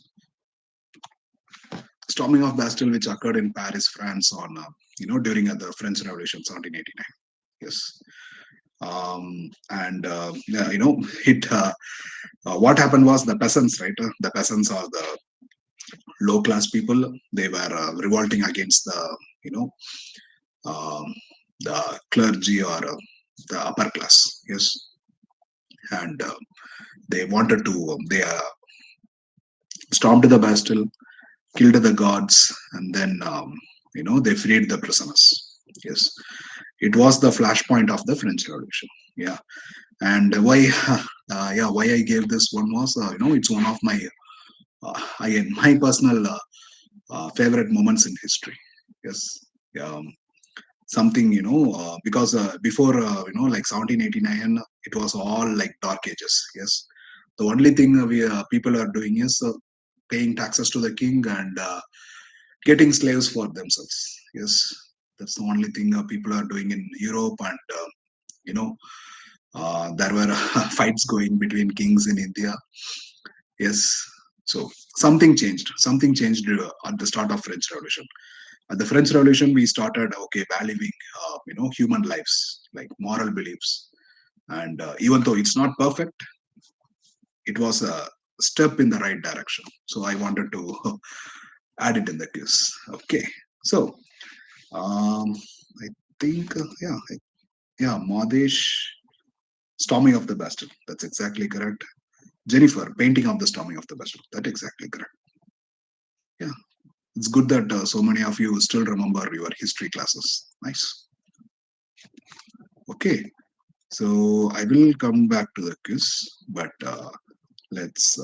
storming of Bastille, which occurred in Paris, France, on during the French Revolution, 1789. Yes, and yeah, it. What happened was the peasants, right? The peasants are the low class people. They were revolting against the you know um, the clergy or the upper class. Yes, and they wanted to. They stormed the Bastille, killed the guards, and then they freed the prisoners. Yes, it was the flashpoint of the French Revolution. Yeah, and why? Why I gave this one was it's one of my again my personal favorite moments in history. Yes, um, something because before like 1789, it was all like dark ages. Yes, the only thing we people are doing is paying taxes to the king and getting slaves for themselves. Yes, that's the only thing people are doing in Europe, and you know there were fights going between kings in India. Yes, so something changed at the start of French Revolution. At the French Revolution, we started valuing human lives, like moral beliefs, and even though it's not perfect, it was a step in the right direction. So I wanted to add it in the quiz. Okay, so I think yeah, Madesh, storming of the Bastille. That's exactly correct. Jennifer, painting of the storming of the Bastille. That's exactly correct. Yeah, it's good that so many of you still remember your history classes. Nice. Okay, so I will come back to the quiz, but let's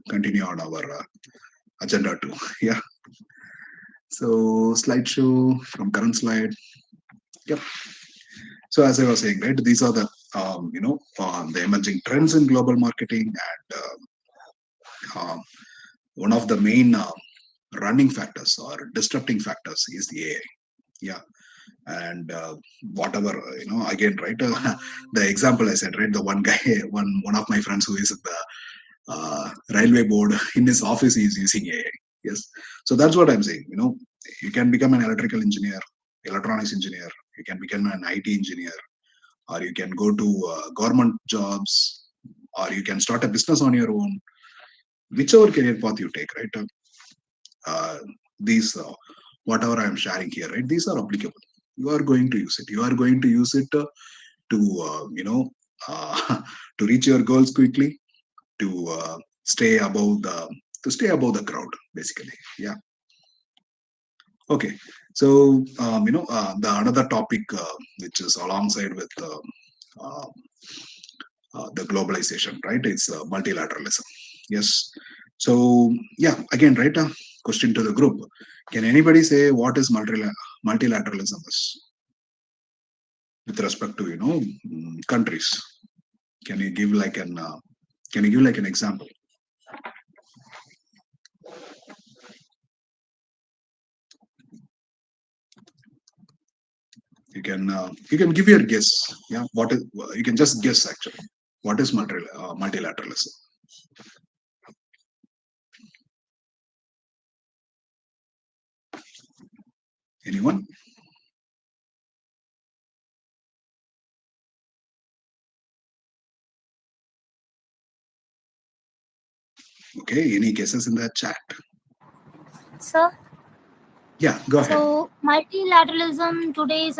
continue on our agenda too. Yeah. So slideshow from current slide. Yep. So as I was saying, right, these are the the emerging trends in global marketing, and um, one of the main running factors or disrupting factors is the AI. Yeah, and whatever again, right? The example I said, right, the one guy, one of my friends who is at the railway board in his office is using AI. Yes, so that's what I'm saying. You can become an electrical engineer, electronics engineer. You can become an IT engineer, or you can go to government jobs, or you can start a business on your own. Whichever career path you take, right? These whatever I'm sharing here, right? These are applicable. You are going to use it. You are going to use it to uh, to reach your goals quickly, to stay above the crowd, basically. Yeah. Okay, so the another topic which is alongside with uh, the globalization, right? It's multilateralism. Yes, so yeah, again, right, question to the group: can anybody say what is multilateralism is with respect to countries? Can you give like an example? You can give your guess. Yeah, what is, you can just guess actually, what is multilateralism? Anyone? Okay, any guesses in the chat? So, Yeah, go ahead. so multilateralism today is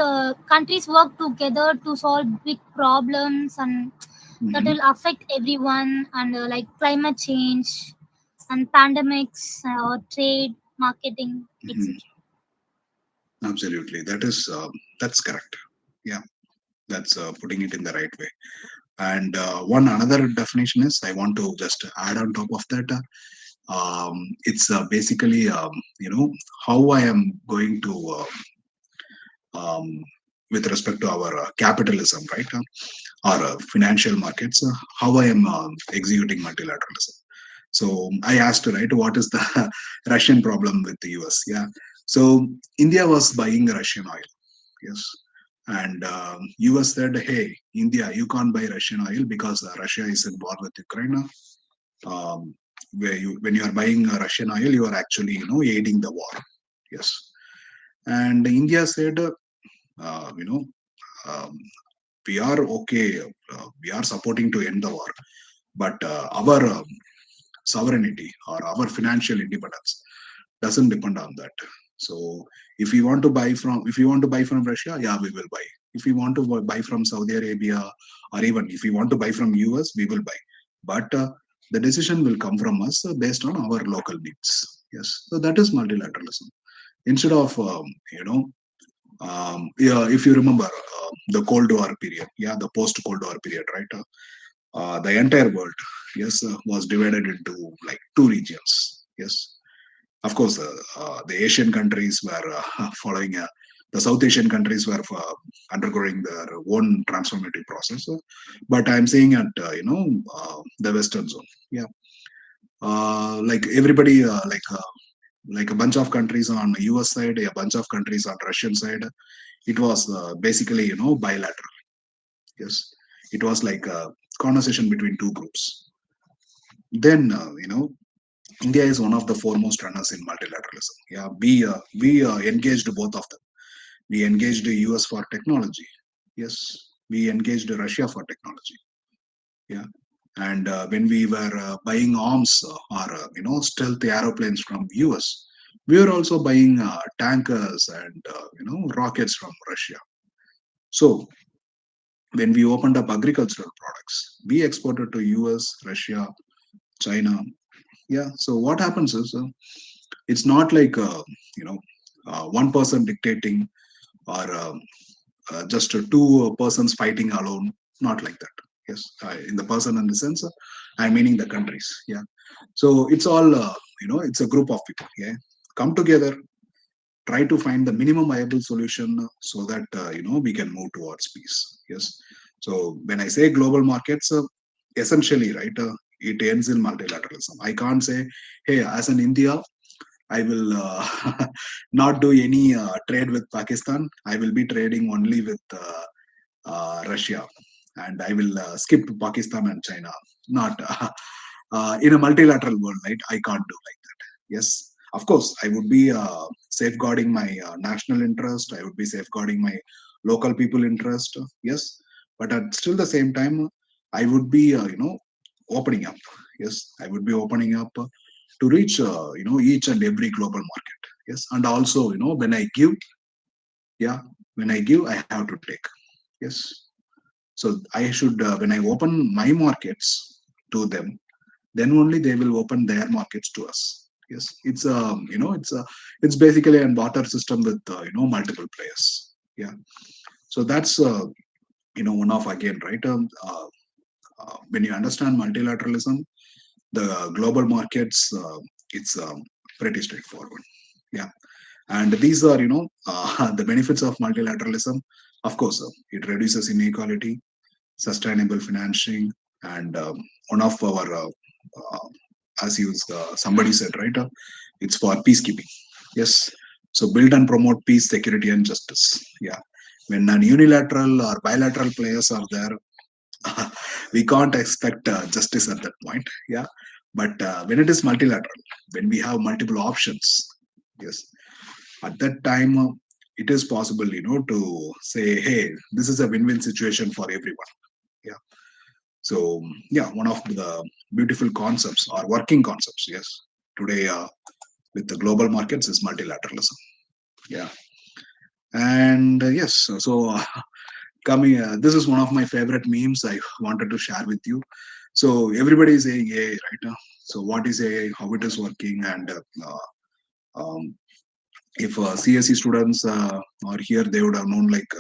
countries work together to solve big problems and that Mhm. will affect everyone and like climate change and pandemics or trade, marketing, Mhm. etc. Absolutely, that is that's correct. Yeah, that's putting it in the right way. And one another definition is I want to just add on top of that. It's basically how I am going to um, with respect to our capitalism, right? Or financial markets, how I am executing multilateralism. So I asked, right, what is the Russian problem with the US? Yeah. So India was buying Russian oil. Yes. And US said, hey, India, you can't buy Russian oil because Russia is in war with Ukraine. Where you, when you are buying Russian oil, you are actually, aiding the war. Yes. And India said, uh, you know, um, we are okay, we are supporting to end the war, but our sovereignty or our financial independence doesn't depend on that. So if we want to buy from Russia, yeah, we will buy. If we want to buy from Saudi Arabia, or even if we want to buy from US, we will buy. But the decision will come from us based on our local needs. Yes, so that is multilateralism. Instead of yeah, if you remember the Cold War period, yeah, the post Cold War period, right? The entire world, yes, was divided into like two regions. Yes, of course, the Asian countries were following the South Asian countries were undergoing their own transformative process. But I'm saying at the Western zone, yeah, like everybody, like a bunch of countries on US side, a bunch of countries on Russian side. It was basically bilateral. Yes, it was like a conversation between two groups. Then India is one of the foremost runners in multilateralism. Yeah, we engaged both of them. We engaged the US for technology. Yes, we engaged Russia for technology. Yeah, and when we were buying arms or stealth aeroplanes from US, we were also buying tankers and rockets from Russia. So when we opened up agricultural products, we exported to US, Russia, China. Yeah. So what happens is it's not like one person dictating or just two persons fighting alone. Not like that. Yes, in the person in the sense, I'm meaning the countries. Yeah. So it's all it's a group of people. Yeah, come together, try to find the minimum viable solution so that we can move towards peace. Yes. So when I say global markets, essentially, right, it ends in multilateralism. I can't say, hey, as an India, I will not do any trade with Pakistan. I will be trading only with Russia, and I will skip Pakistan and China. Not in a multilateral world, right? I can't do like that. Yes, of course, I would be safeguarding my national interest. I would be safeguarding my local people interest. Yes, but at still the same time, I would be opening up. Yes, I would be opening up to reach each and every global market. Yes, and also when I give, yeah, when I give, I have to take. Yes, so I should when I open my markets to them, then only they will open their markets to us. Yes, it's it's basically a barter system with multiple players. Yeah, so that's one of, again, right, when you understand multilateralism, the global markets, it's pretty straightforward. Yeah, and these are the benefits of multilateralism. Of course, it reduces inequality, sustainable financing, and one of our as you somebody said, right, it's for peacekeeping. Yes, so build and promote peace, security, and justice. Yeah, when an unilateral or bilateral players are there, we can't expect justice at that point. Yeah, but when it is multilateral, when we have multiple options, yes, at that time it is possible to say, hey, this is a win-win situation for everyone. Yeah. So yeah, one of the beautiful concepts or working concepts, yes, today with the global markets is multilateralism. Yeah. And yes, so coming this is one of my favorite memes I wanted to share with you. So everybody is saying AI right now. So what is AI, how it is working, and if CSE students are here, they would have known, like,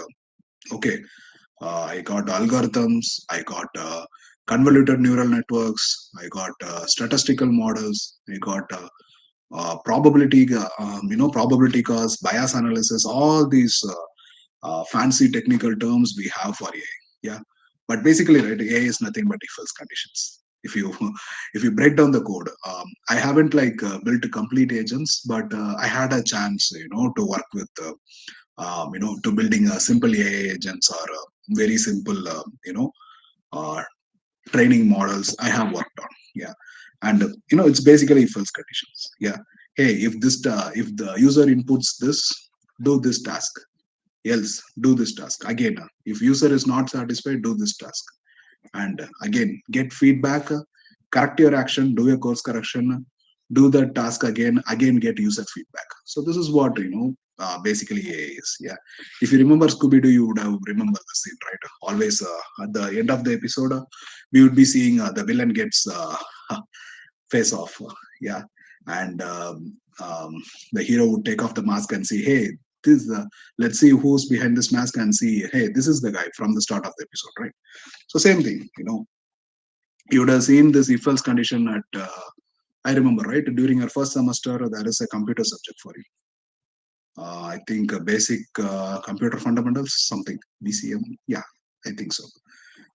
okay, I got algorithms, I got convoluted neural networks, I got statistical models, I got probability, probability cause, bias analysis, all these fancy technical terms we have for AI. Yeah, but basically, right, AI is nothing but if else conditions. If you if you break down the code, I haven't like built complete agents, but I had a chance, to work with, to building a simple AI agents or very simple, uh, training models I have worked on. Yeah, and it's basically if else conditions. Yeah, hey, if the user inputs this, do this task, else do this task again. If user is not satisfied, do this task, and again get feedback, correct your action, do your course correction, do the task again get user feedback. So this is what basically AI is. Yeah, if you remember Scooby Doo, you would have remembered the scene, right? Always at the end of the episode, we would be seeing the villain gets face off. Yeah, and the hero would take off the mask and say, hey, this let's see who's behind this mask, and see, hey, this is the guy from the start of the episode, right? So same thing, you would have seen this if else condition at I remember, right, during your first semester there is a computer subject for you. I think basic computer fundamentals, something, BCM. Yeah, I think so.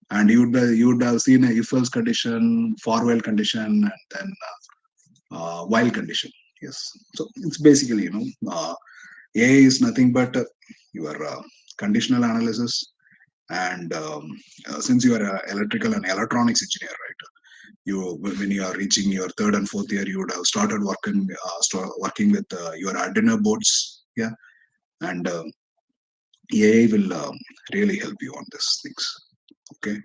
And you would have seen a if else condition, for while condition, and then while condition. Yes. So it's basically, AI is nothing but your conditional analysis. And since you are an electrical and electronics engineer, right, you when you are reaching your third and fourth year, you would have started working with your Arduino boards. Yeah, and AI will really help you on these things. Okay,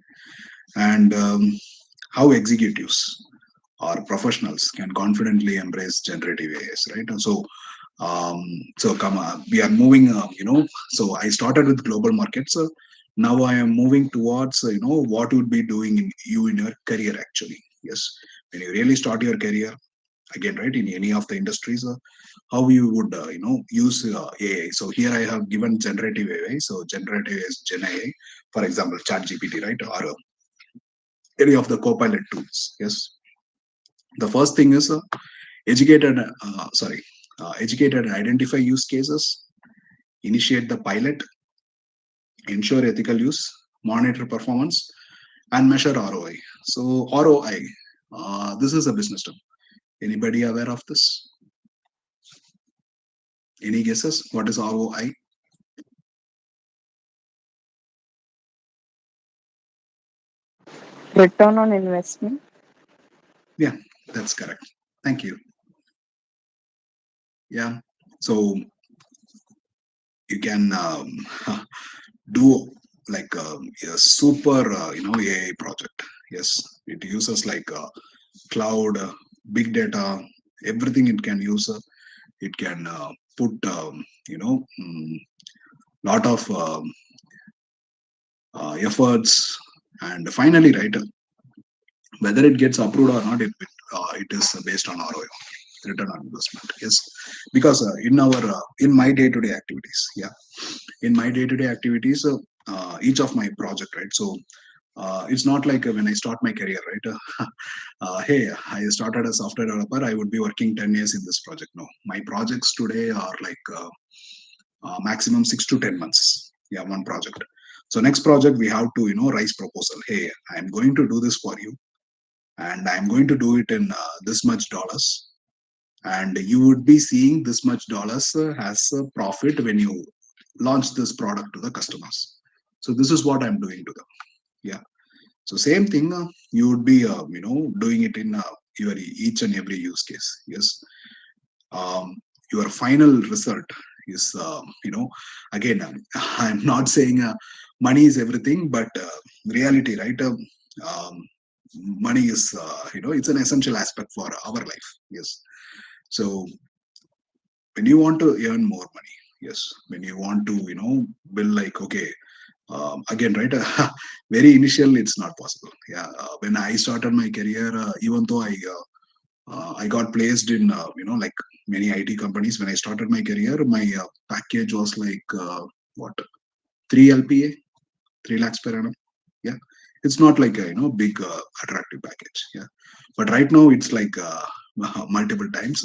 and how executives or professionals can confidently embrace generative AIs, right? Um, so come on, we are moving. So I started with global markets. Now I am moving towards what would be doing in your career actually. Yes, when you really start your career again, right, in any of the industries, how you would use AI. So here I have given generative AI. So generative is Gen AI, for example, Chat GPT, right, or any of the Copilot tools. Yes, the first thing is educate and identify use cases, initiate the pilot, ensure ethical use, monitor performance, and measure ROI. So ROI, this is a business term. Anybody aware of this? Any guesses? What is ROI? Return on investment. Yeah, that's correct. Thank you. Yeah. So you can do like a super AI project. Yes, it uses like cloud, big data, everything it can use. It can put lot of efforts, and finally, right, whether it gets approved or not, it is based on ROI, return on investment. Yes, because in my day to day activities, yeah, in my day to day activities, each of my project, right. So it's not like when I start my career, right? Hey, I started as software developer, I would be working 10 years in this project. No, my projects today are like maximum 6 to 10 months. Yeah, one project. So next project we have to raise proposal. Hey, I'm going to do this for you, and I'm going to do it in this much dollars, and you would be seeing this much dollars as a profit when you launch this product to the customers. So this is what I'm doing to them. Yeah. So same thing, you would be doing it in your each and every use case. Yes. um, your final result is again, I'm not saying money is everything, but reality, right, um, money is it's an essential aspect for our life. Yes. So when you want to earn more money, yes, when you want to build, like, okay, again, right, very initial it's not possible. Yeah, when I started my career, even though I got placed in like many IT companies. When I started my career, my package was like what, 3 LPA. 3 lakhs per annum. Yeah, it's not like a big attractive package. Yeah, but right now it's like multiple times.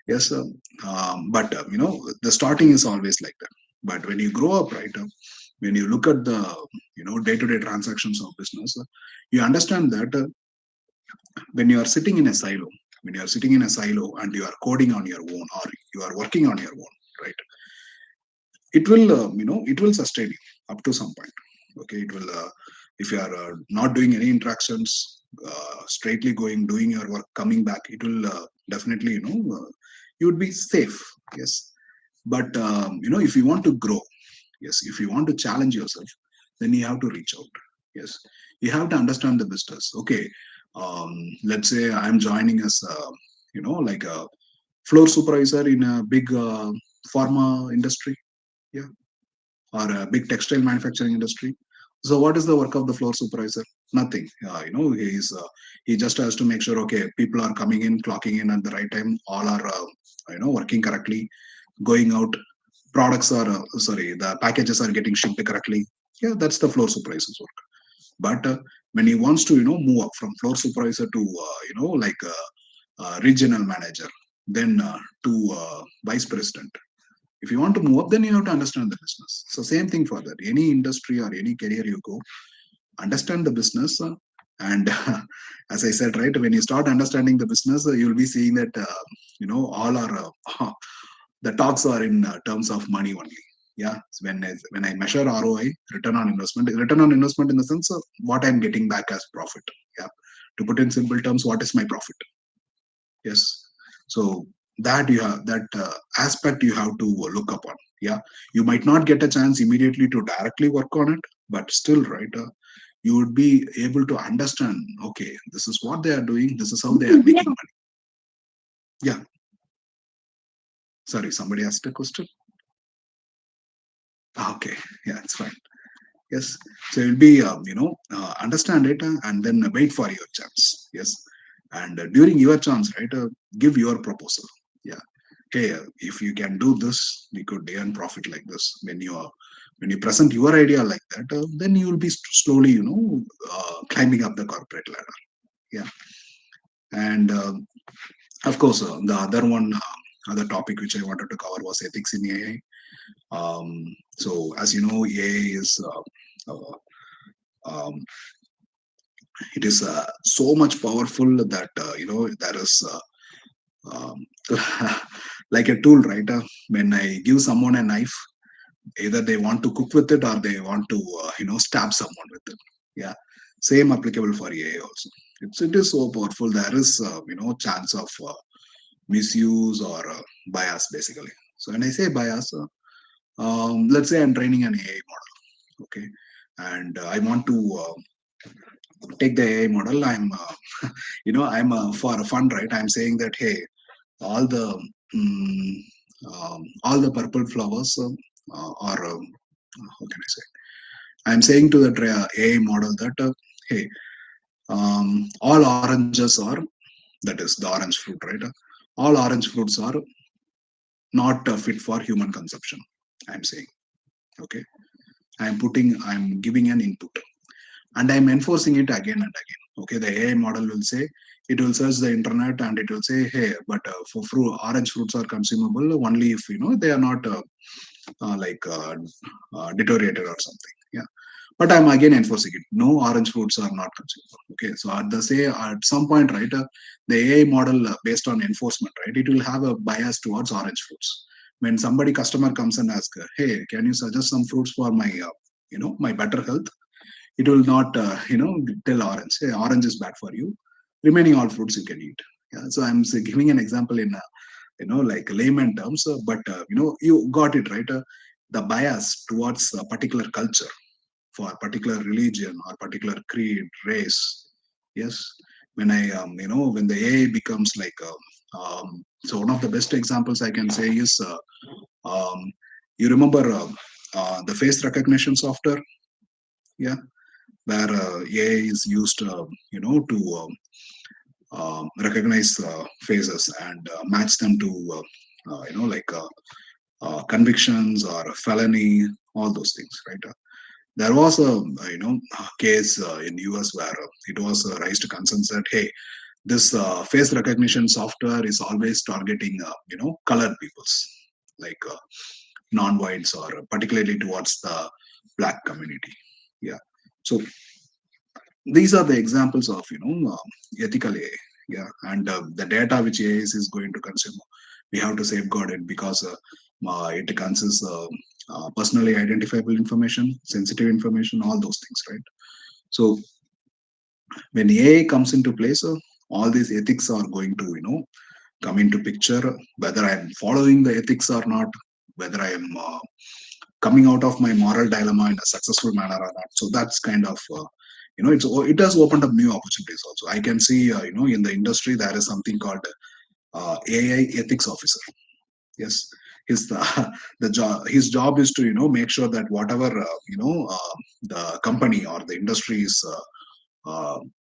Yes, but the starting is always like that. But when you grow up, right, when you look at the day-to-day transactions of business, you understand that when you are sitting in a silo, when you are sitting in a silo and you are coding on your own or you are working on your own, right, it will it will sustain you up to some point. Okay, it will if you are not doing any interactions, straightly going doing your work, coming back, it will definitely you would be safe. Yes, but if you want to grow, yes, if you want to challenge yourself, then you have to reach out. Yes, you have to understand the business. Okay, let's say I'm joining as like a floor supervisor in a big pharma industry. Yeah, or a big textile manufacturing industry. So what is the work of the floor supervisor? Nothing. He just has to make sure, okay, people are coming in, clocking in at the right time, all are working correctly, going out, products are sorry, the packages are getting shipped correctly. Yeah, that's the floor supervisor's work. But when he wants to move up from floor supervisor to like regional manager, then to vice president, if you want to move up, then you have to understand the business. So same thing for that. Any industry or any career you go, understand the business. And as I said, right, when you start understanding the business, you'll be seeing that all are the talks are in terms of money only. Yeah, so when I measure ROI, return on investment in the sense of what I'm getting back as profit. Yeah, to put in simple terms, what is my profit? Yes, so that you have that aspect you have to look upon. Yeah, you might not get a chance immediately to directly work on it, but still, right, you would be able to understand, okay, this is what they are doing, this is how they are making money. Yeah, sorry, somebody asked a question. Okay, yeah, it's fine. Yes, so you'll be understand it, and then wait for your chance. Yes, and during your chance, right, give your proposal. Yeah, hey, if you can do this, we could earn profit like this. When you present your idea like that, then you will be slowly climbing up the corporate ladder. Yeah, and of course, the other one, other topic which I wanted to cover was ethics in AI. So as you know, AI is um, it is so much powerful that there is um, like a tool, right? When I give someone a knife, either they want to cook with it or they want to stab someone with it. Yeah, same applicable for AI also. It is so powerful. There is chance of misuse or bias basically. So when I say bias, let's say I'm training an AI model, okay, and I want to take the AI model. I'm I'm for a fun, right? I'm saying that, hey, all the all the purple flowers are how can I say? I'm saying to the AI model that hey, all oranges are, that is the orange fruit, right? All orange fruits are not fit for human consumption. I'm saying, okay. I'm giving an input, and I'm enforcing it again and again. Okay, the AI model will say, it will search the internet and it will say, hey, but for fruit, orange fruits are consumable only if they are not like deteriorated or something. Yeah, but I'm again enforcing it. No, orange fruits are not consumable. Okay, so at some point, right, the AI model based on enforcement, right, it will have a bias towards orange fruits. When somebody customer comes and asks, hey, can you suggest some fruits for my my better health? It will not tell orange, hey, orange is bad for you, remaining all fruits you can eat. Yeah, so I'm giving an example in like layman terms, but you got it right. The bias towards a particular culture, for a particular religion or particular creed, race. Yes, when I when the AI becomes like so one of the best examples I can say is um, you remember the face recognition software. Yeah, where AI is used, to recognize faces and match them to, like convictions or felony, all those things, right? There was a case in US where it was raised concerns that, hey, this face recognition software is always targeting colored peoples, like non-whites, or particularly towards the black community. Yeah. So these are the examples of ethical AI. Yeah. And the data which AI is going to consume, we have to safeguard it, because it consists personally identifiable information, sensitive information, all those things, right? So when AI comes into place, all these ethics are going to come into picture, whether I am following the ethics or not, whether I am coming out of my moral dilemma in a successful manner or not. So that's kind of it has opened up new opportunities also. I can see in the industry there is something called AI ethics officer. Yes. His the job his job is to make sure that whatever the company or the industry is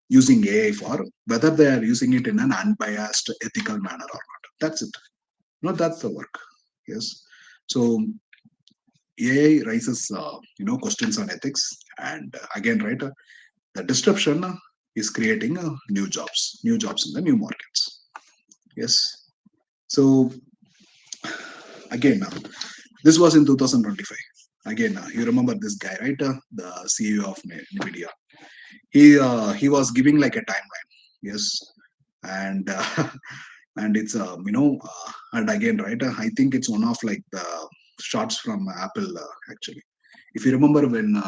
using AI for, whether they are using it in an unbiased ethical manner or not. That's it. That's the work. Yes. So AI raises questions on ethics, and again, right, the disruption is creating new jobs in the new markets. Yes. So again, this was in 2025. Again, you remember this guy, right? The CEO of Nvidia. He was giving like a timeline. Yes. And and it's and again, right, I think it's one of like the shots from Apple, actually. If you remember when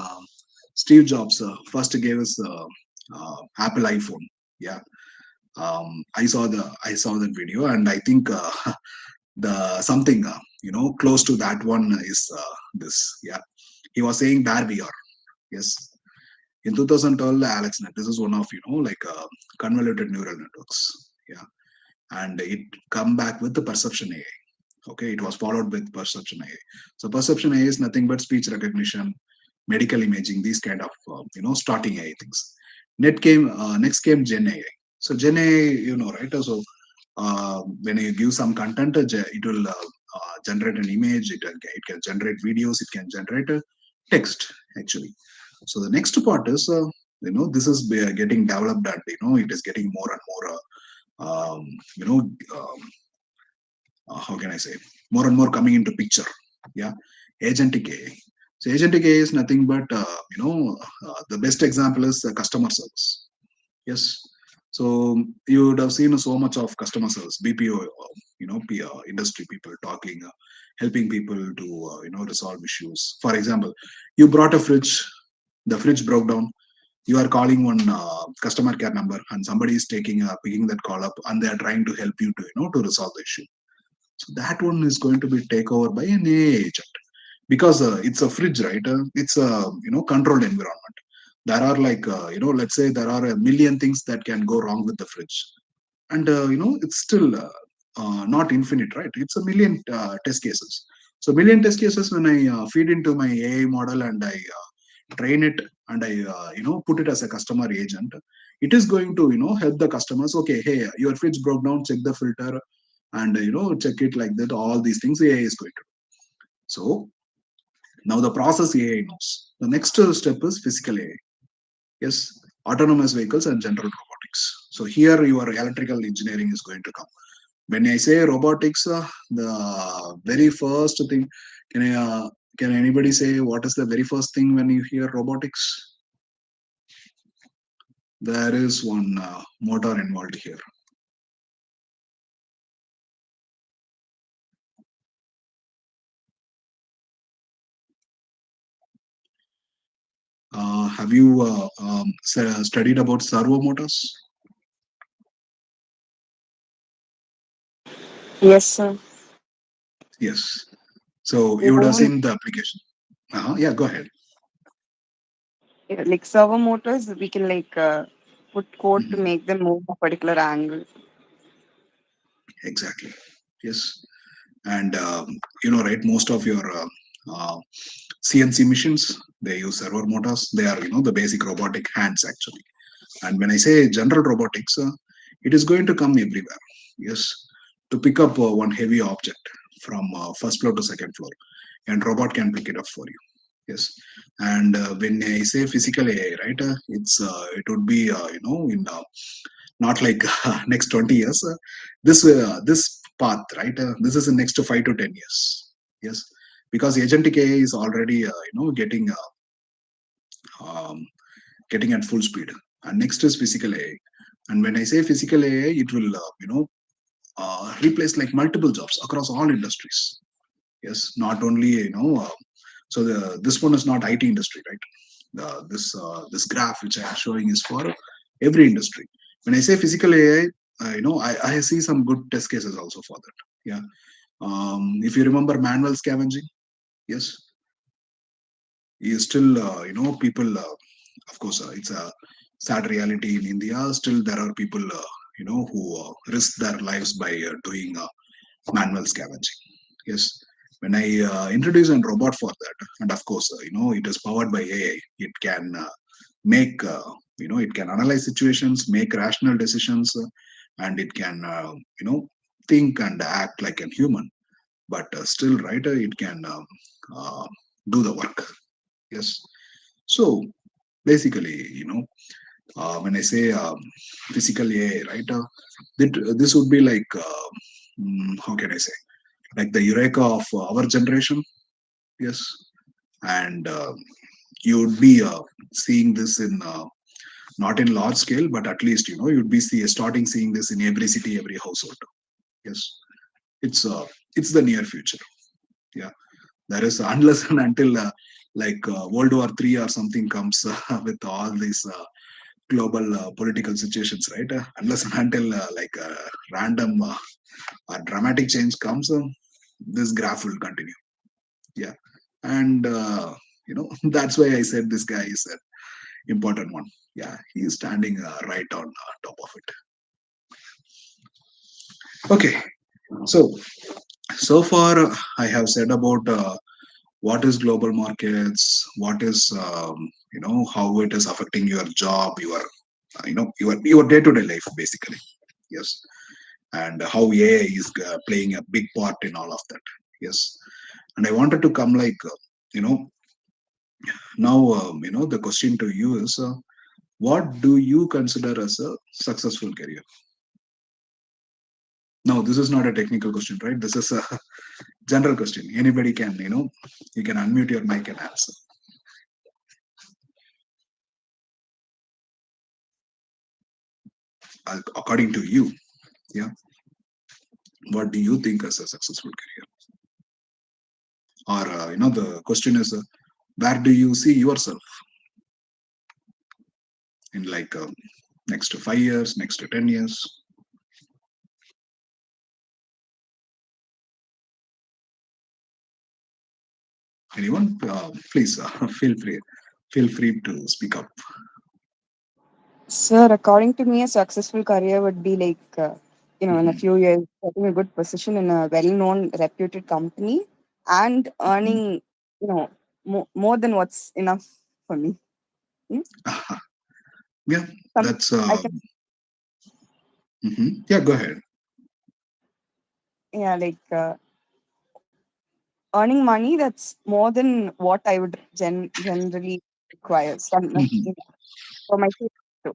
Steve Jobs first gave us Apple iPhone. Yeah. I saw that video, and I think the something close to that one is this. Yeah. He was saying there we are. Yes. In 2012, AlexNet, this is one of like convoluted neural networks. Yeah. And it come back with the perception AI. Okay, it was followed with perception AI. So perception AI is nothing but speech recognition, medical imaging, these kind of starting AI things. Next came Gen AI. So Gen AI, right? So when you give some content, it will generate an image. It can generate videos. It can generate a text, actually. So the next part is this is getting developed, and it is getting more and more um, you know um, how can I say, more and more coming into picture. Yeah. Agentic AI. So agentic AI is nothing but the best example is customer service. Yes. So you would have seen so much of customer service, BPO, industry people talking, helping people to resolve issues. For example, you brought a fridge, the fridge broke down. You are calling one customer care number, and somebody is picking that call up, and they are trying to help you to to resolve the issue. So that one is going to be taken over by an AI agent, because it's a fridge, right? It's a controlled environment. There are like let's say there are a million things that can go wrong with the fridge, and it's still not infinite, right? It's a million test cases. So million test cases, when I feed into my AI model and I train it, and I put it as a customer agent, it is going to help the customers. Okay, hey, your fridge broke down, check the filter, and check it like that. All these things AI is going to do. So now the process AI knows. The next step is physical AI. Yes. Autonomous vehicles and general robotics. So here your electrical engineering is going to come. When I say robotics, the very first thing, can I can anybody say what is the very first thing when you hear robotics? There is one motor involved here. Have you studied about servo motors? Yes, sir. Yes. So We you would have don't seen the application. Yeah, go ahead. like servo motors. We can put code to Mhm. make them move a particular angle. Exactly. Yes. And right, most of your uh, CNC machines, they use servo motors. They are the basic robotic hands, actually. And when I say general robotics, it is going to come everywhere. Yes. To pick up one heavy object from first floor to second floor, and robot can pick it up for you. Yes, and when I say physical AI, right, it would be in not like next 20 years. This path, right? This is in next to 5 to 10 years. Yes, because agentic AI is already um, getting at full speed. And next is physical AI. And when I say physical AI, it will replace like multiple jobs across all industries. Yes, not only so this one is not IT industry, right? This graph which I am showing is for every industry. When I say physical AI, I see some good test cases also for that. Yeah. If you remember manual scavenging, yes, you still people. Of course, it's a sad reality in India. Still, there are people who risk their lives by doing manual scavenging. Yes. When I introduce a robot for that, and of course, it is powered by AI. It can make it can analyze situations, make rational decisions, and it can think and act like a human. But still, right, it can uh, do the work. Yes. So basically, when I say physical AI, right, this would be like how can I say, like the eureka of our generation. Yes, and you would be seeing this in not in large scale, but at least you'd be starting seeing this in every city, every household. Yes, it's uh, it's the near future. Yeah, there is unless and until World War III or something comes with all these global political situations, right? Unless and until random or dramatic change comes, this graph will continue. Yeah, and that's why I said this guy is an important one. Yeah, he is standing right on top of it. Okay, so so far I have said about what is global markets, what is how it is affecting your job, your your day to day life basically. Yes, and how AI is playing a big part in all of that. Yes, and I wanted to come you know now the question to you is what do you consider as a successful career? No, this is not a technical question, right? This is a general question. Anybody can, you can unmute your mic and answer. According to you, yeah, what do you think as a successful career? Or, the question is, where do you see yourself in next to 5 years, next to 10 years? Anyone? Please feel free to speak up. Sir, according to me, a successful career would be in a Mhm, few years, getting a good position in a well-known, reputed company and mhm. earning, more than what's enough for me. Hmm? Yeah, Some, that's I can, yeah. Go ahead. yeah, earning money that's more than what I would generally require. Mhm. For my kids too.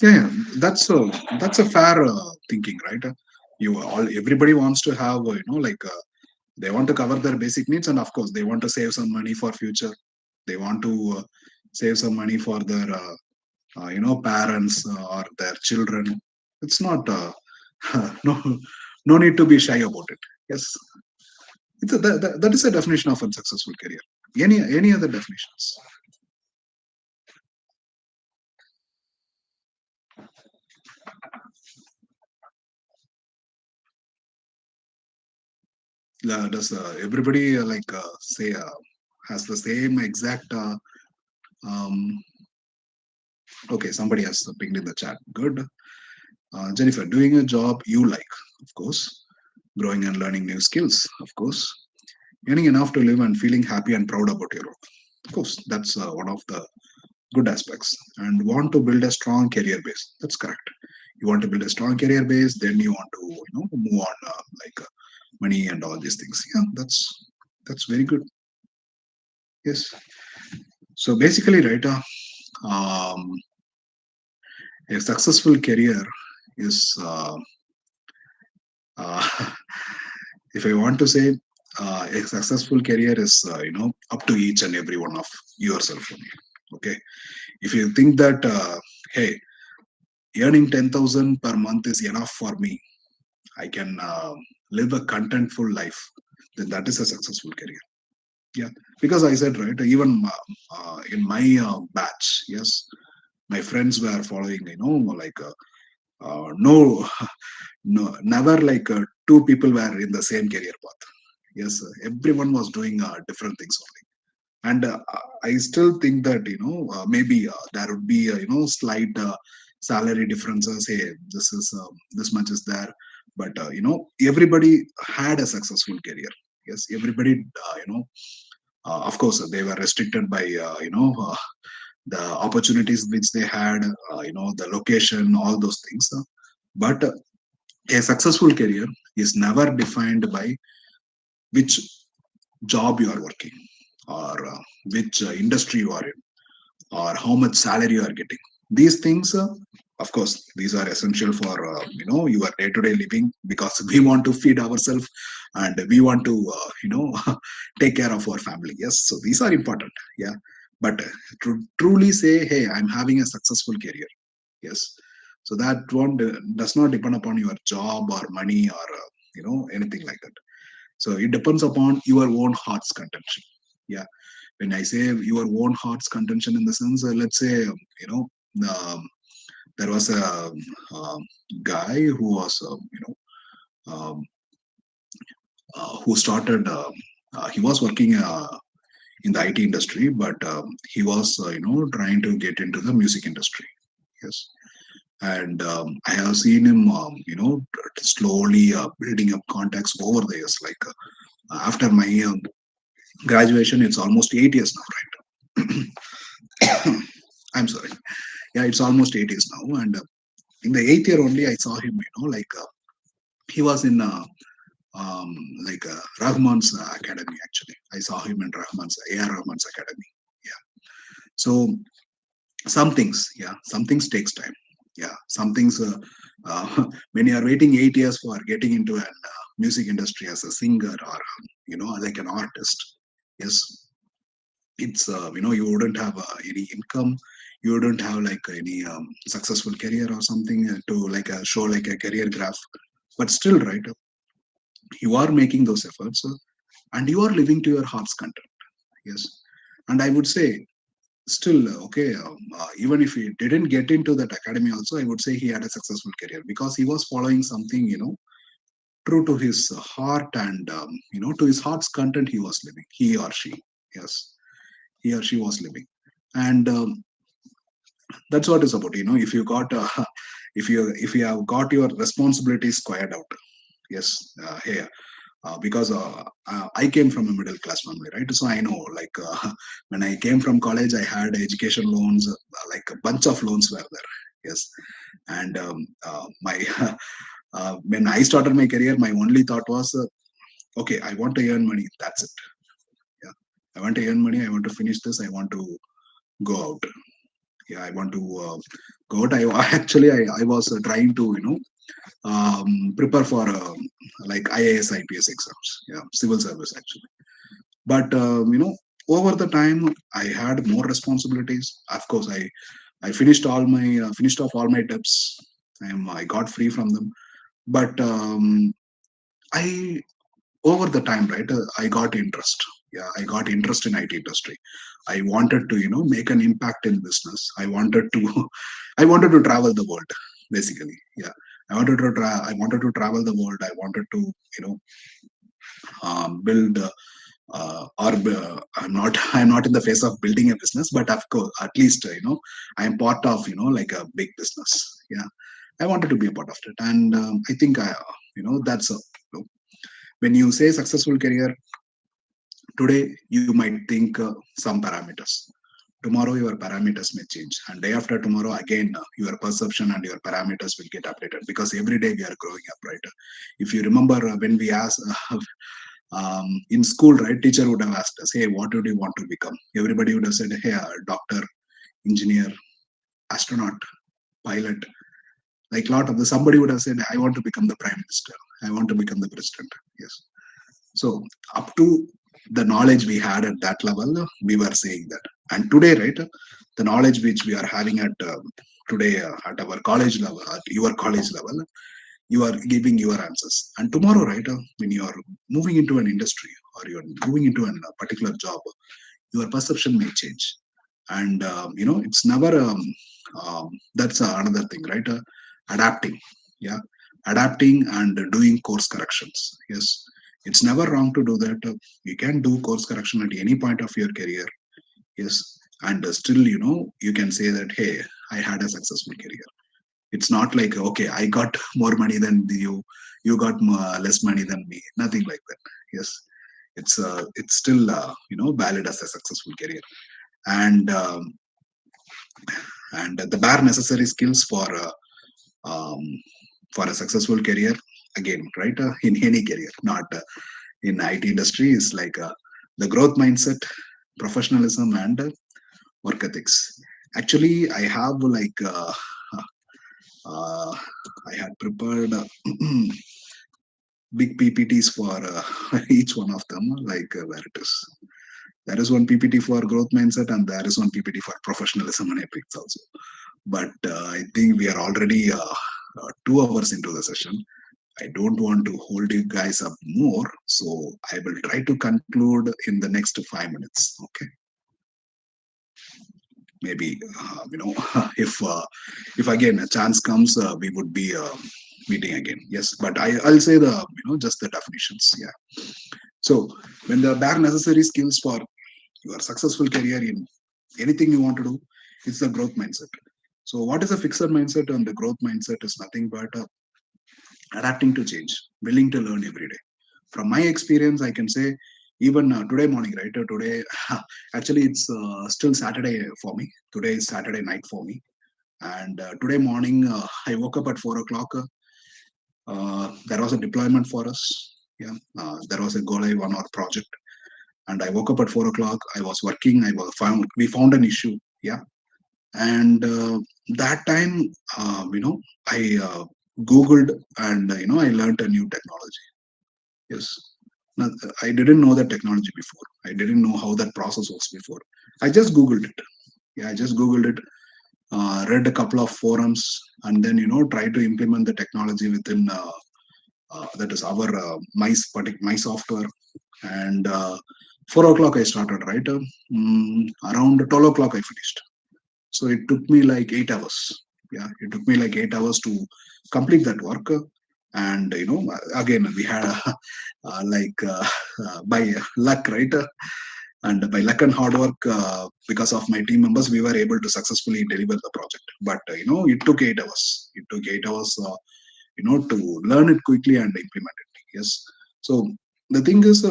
Yeah, yeah, that's a fair thinking, right? You all everybody wants to have they want to cover their basic needs, and of course they want to save some money for future. They want to save some money for their parents or their children. It's not no no need to be shy about it. Yes, that is a definition of a successful career. Any other definitions? Does everybody say has the same exact um, okay, somebody has pinged in the chat. Good. Jennifer, doing a job you like, of course. Growing and learning new skills, of course. Earning enough to live and feeling happy and proud about your work. Of course, that's one of the good aspects. And want to build a strong career base. That's correct. You want to build a strong career base, then you want to move on money and all these things. Yeah, that's very good. Yes. So basically, right, um, a successful career is, uh, if I want to say, a successful career is, up to each and every one of yourself only. Okay. If you think that, hey, earning 10,000 per month is enough for me, I can live a contentful life, then that is a successful career. Yeah. Because I said, right, even in my batch, yes, my friends were following, like, no, no, never like two people were in the same career path. Yes, everyone was doing different things only. And I still think that, maybe there would be slight salary differences. Hey, this is this much is there, but everybody had a successful career. Yes, everybody, of course, they were restricted by the opportunities which they had, the location, all those things. But a successful career is never defined by which job you are working, or which industry you are in, or how much salary you are getting. These things, of course, these are essential for your day-to-day living, because we want to feed ourselves, and we want to take care of our family. Yes, so these are important. Yeah, but to truly say, hey, I'm having a successful career. Yes, so that one does not depend upon your job or money, or anything like that. So it depends upon your own heart's contention. Yeah, when I say your own heart's contention, in the sense, let's say, um, there was a um, guy who was, um, who started. He was working in the IT industry, but he was, trying to get into the music industry. Yes, and I have seen him, slowly building up contacts over the years. Like, after my graduation, it's almost 8 years now, right? I'm sorry. Yeah, it's almost 8 years now, and in the eighth year only, I saw him. Like, he was in, um, like, Rahman's academy. Actually, I saw him in Rahman's A.R. Rahman's academy. Yeah. So some things, yeah, some things takes time. Yeah, some things. When you are waiting 8 years for getting into an music industry as a singer, or like an artist, yes, it's, you wouldn't have any income, you wouldn't have like any successful career or something, to like show like a career graph. But still, right, you are making those efforts, and you are living to your heart's content. Yes, and I would say, still, okay, even if he didn't get into that academy also, I would say he had a successful career, because he was following something, true to his heart, and to his heart's content, he was living, he or she. Yes, he or she was living. And that's what it's about. If you got if you have got your responsibilities squared out. Yes, here, because I came from a middle class family, right? So I know, like, when I came from college, I had education loans, like a bunch of loans were there. Yes, and my when I started my career, my only thought was, okay, I want to earn money. That's it. Yeah, I want to earn money. I want to finish this. I want to go out. Yeah, I want to go out. I was trying to prepare for like IAS IPS exams. Yeah, civil service actually. But over the time, I had more responsibilities. Of course, I finished finished off all my debts. I got free from them. But I over the time, right, I got interest. Yeah, I got interest in IT industry. I wanted to make an impact in business. I wanted to I wanted to travel the world, basically. Yeah, I wanted to travel the world. I wanted to you know build, or I'm not in the phase of building a business, but of course, at least, I am part of, like a big business. Yeah, I wanted to be a part of it. And I think that's a, when you say successful career, today you might think some parameters. Tomorrow your parameters may change, and day after tomorrow again, your perception and your parameters will get updated, because every day we are growing up, right? If you remember, when we asked In school, right, teacher would have asked us, hey, what would you want to become? Everybody would have said, hey, doctor, engineer, astronaut, pilot. Like lot of the somebody would have said, I want to become the prime minister. I want to become the president. Yes. So up to the knowledge we had at that level, we were saying that. And today, right, the knowledge which we are having at today at our college level, at your college level, you are giving your answers. And tomorrow, right, when you are moving into an industry or you are moving into a particular job, your perception may change. And it's never that's another thing, right? Adapting, yeah, adapting and doing course corrections. Yes, it's never wrong to do that. You can do course correction at any point of your career. Yes, and still, you can say that, hey, I had a successful career. It's not like, okay, I got more money than you got less money than me. Nothing like that. Yes, it's still valid as a successful career. And the bare necessary skills um, for a successful career, again, right, in any career, not in IT industry, is like the growth mindset, professionalism, and work ethics. Actually, I have like uh, I had prepared big PPTs for each one of them, like where it is. There is one PPT for growth mindset, and there is one PPT for professionalism and ethics also. But I think we are already 2 hours into the session. I don't want to hold you guys up more, so I will try to conclude in the next 5 minutes. Okay, maybe if again a chance comes, we would be meeting again. Yes, but I'll say the just the definitions. Yeah. So when the bare necessary skills for your successful career in anything you want to do, it's the growth mindset. So what is a fixed mindset? And the growth mindset is nothing but adapting to change, willing to learn every day. From my experience, I can say even today morning, right? Today, actually, it's still Saturday for me. Today is Saturday night for me. And today morning, I woke up at 4 o'clock. There was a deployment for us. Yeah, there was a go live on our project, and I woke up at 4 o'clock. I was working. We found an issue. Yeah, and that time, I googled, and I learned a new technology. Yes. Now, I didn't know that technology before. I didn't know how that process was before. I just googled it. Yeah, I just googled it, read a couple of forums, and then try to implement the technology within that is our my software. And 4 o'clock I started, right. Around 12 o'clock I finished. So it took me like 8 hours. Yeah, it took me like 8 hours to complete that work. And again, we had by luck, right. And by luck and hard work, because of my team members, we were able to successfully deliver the project. But it took 8 hours. It took 8 hours, to learn it quickly and implement it. Yes. So the thing is,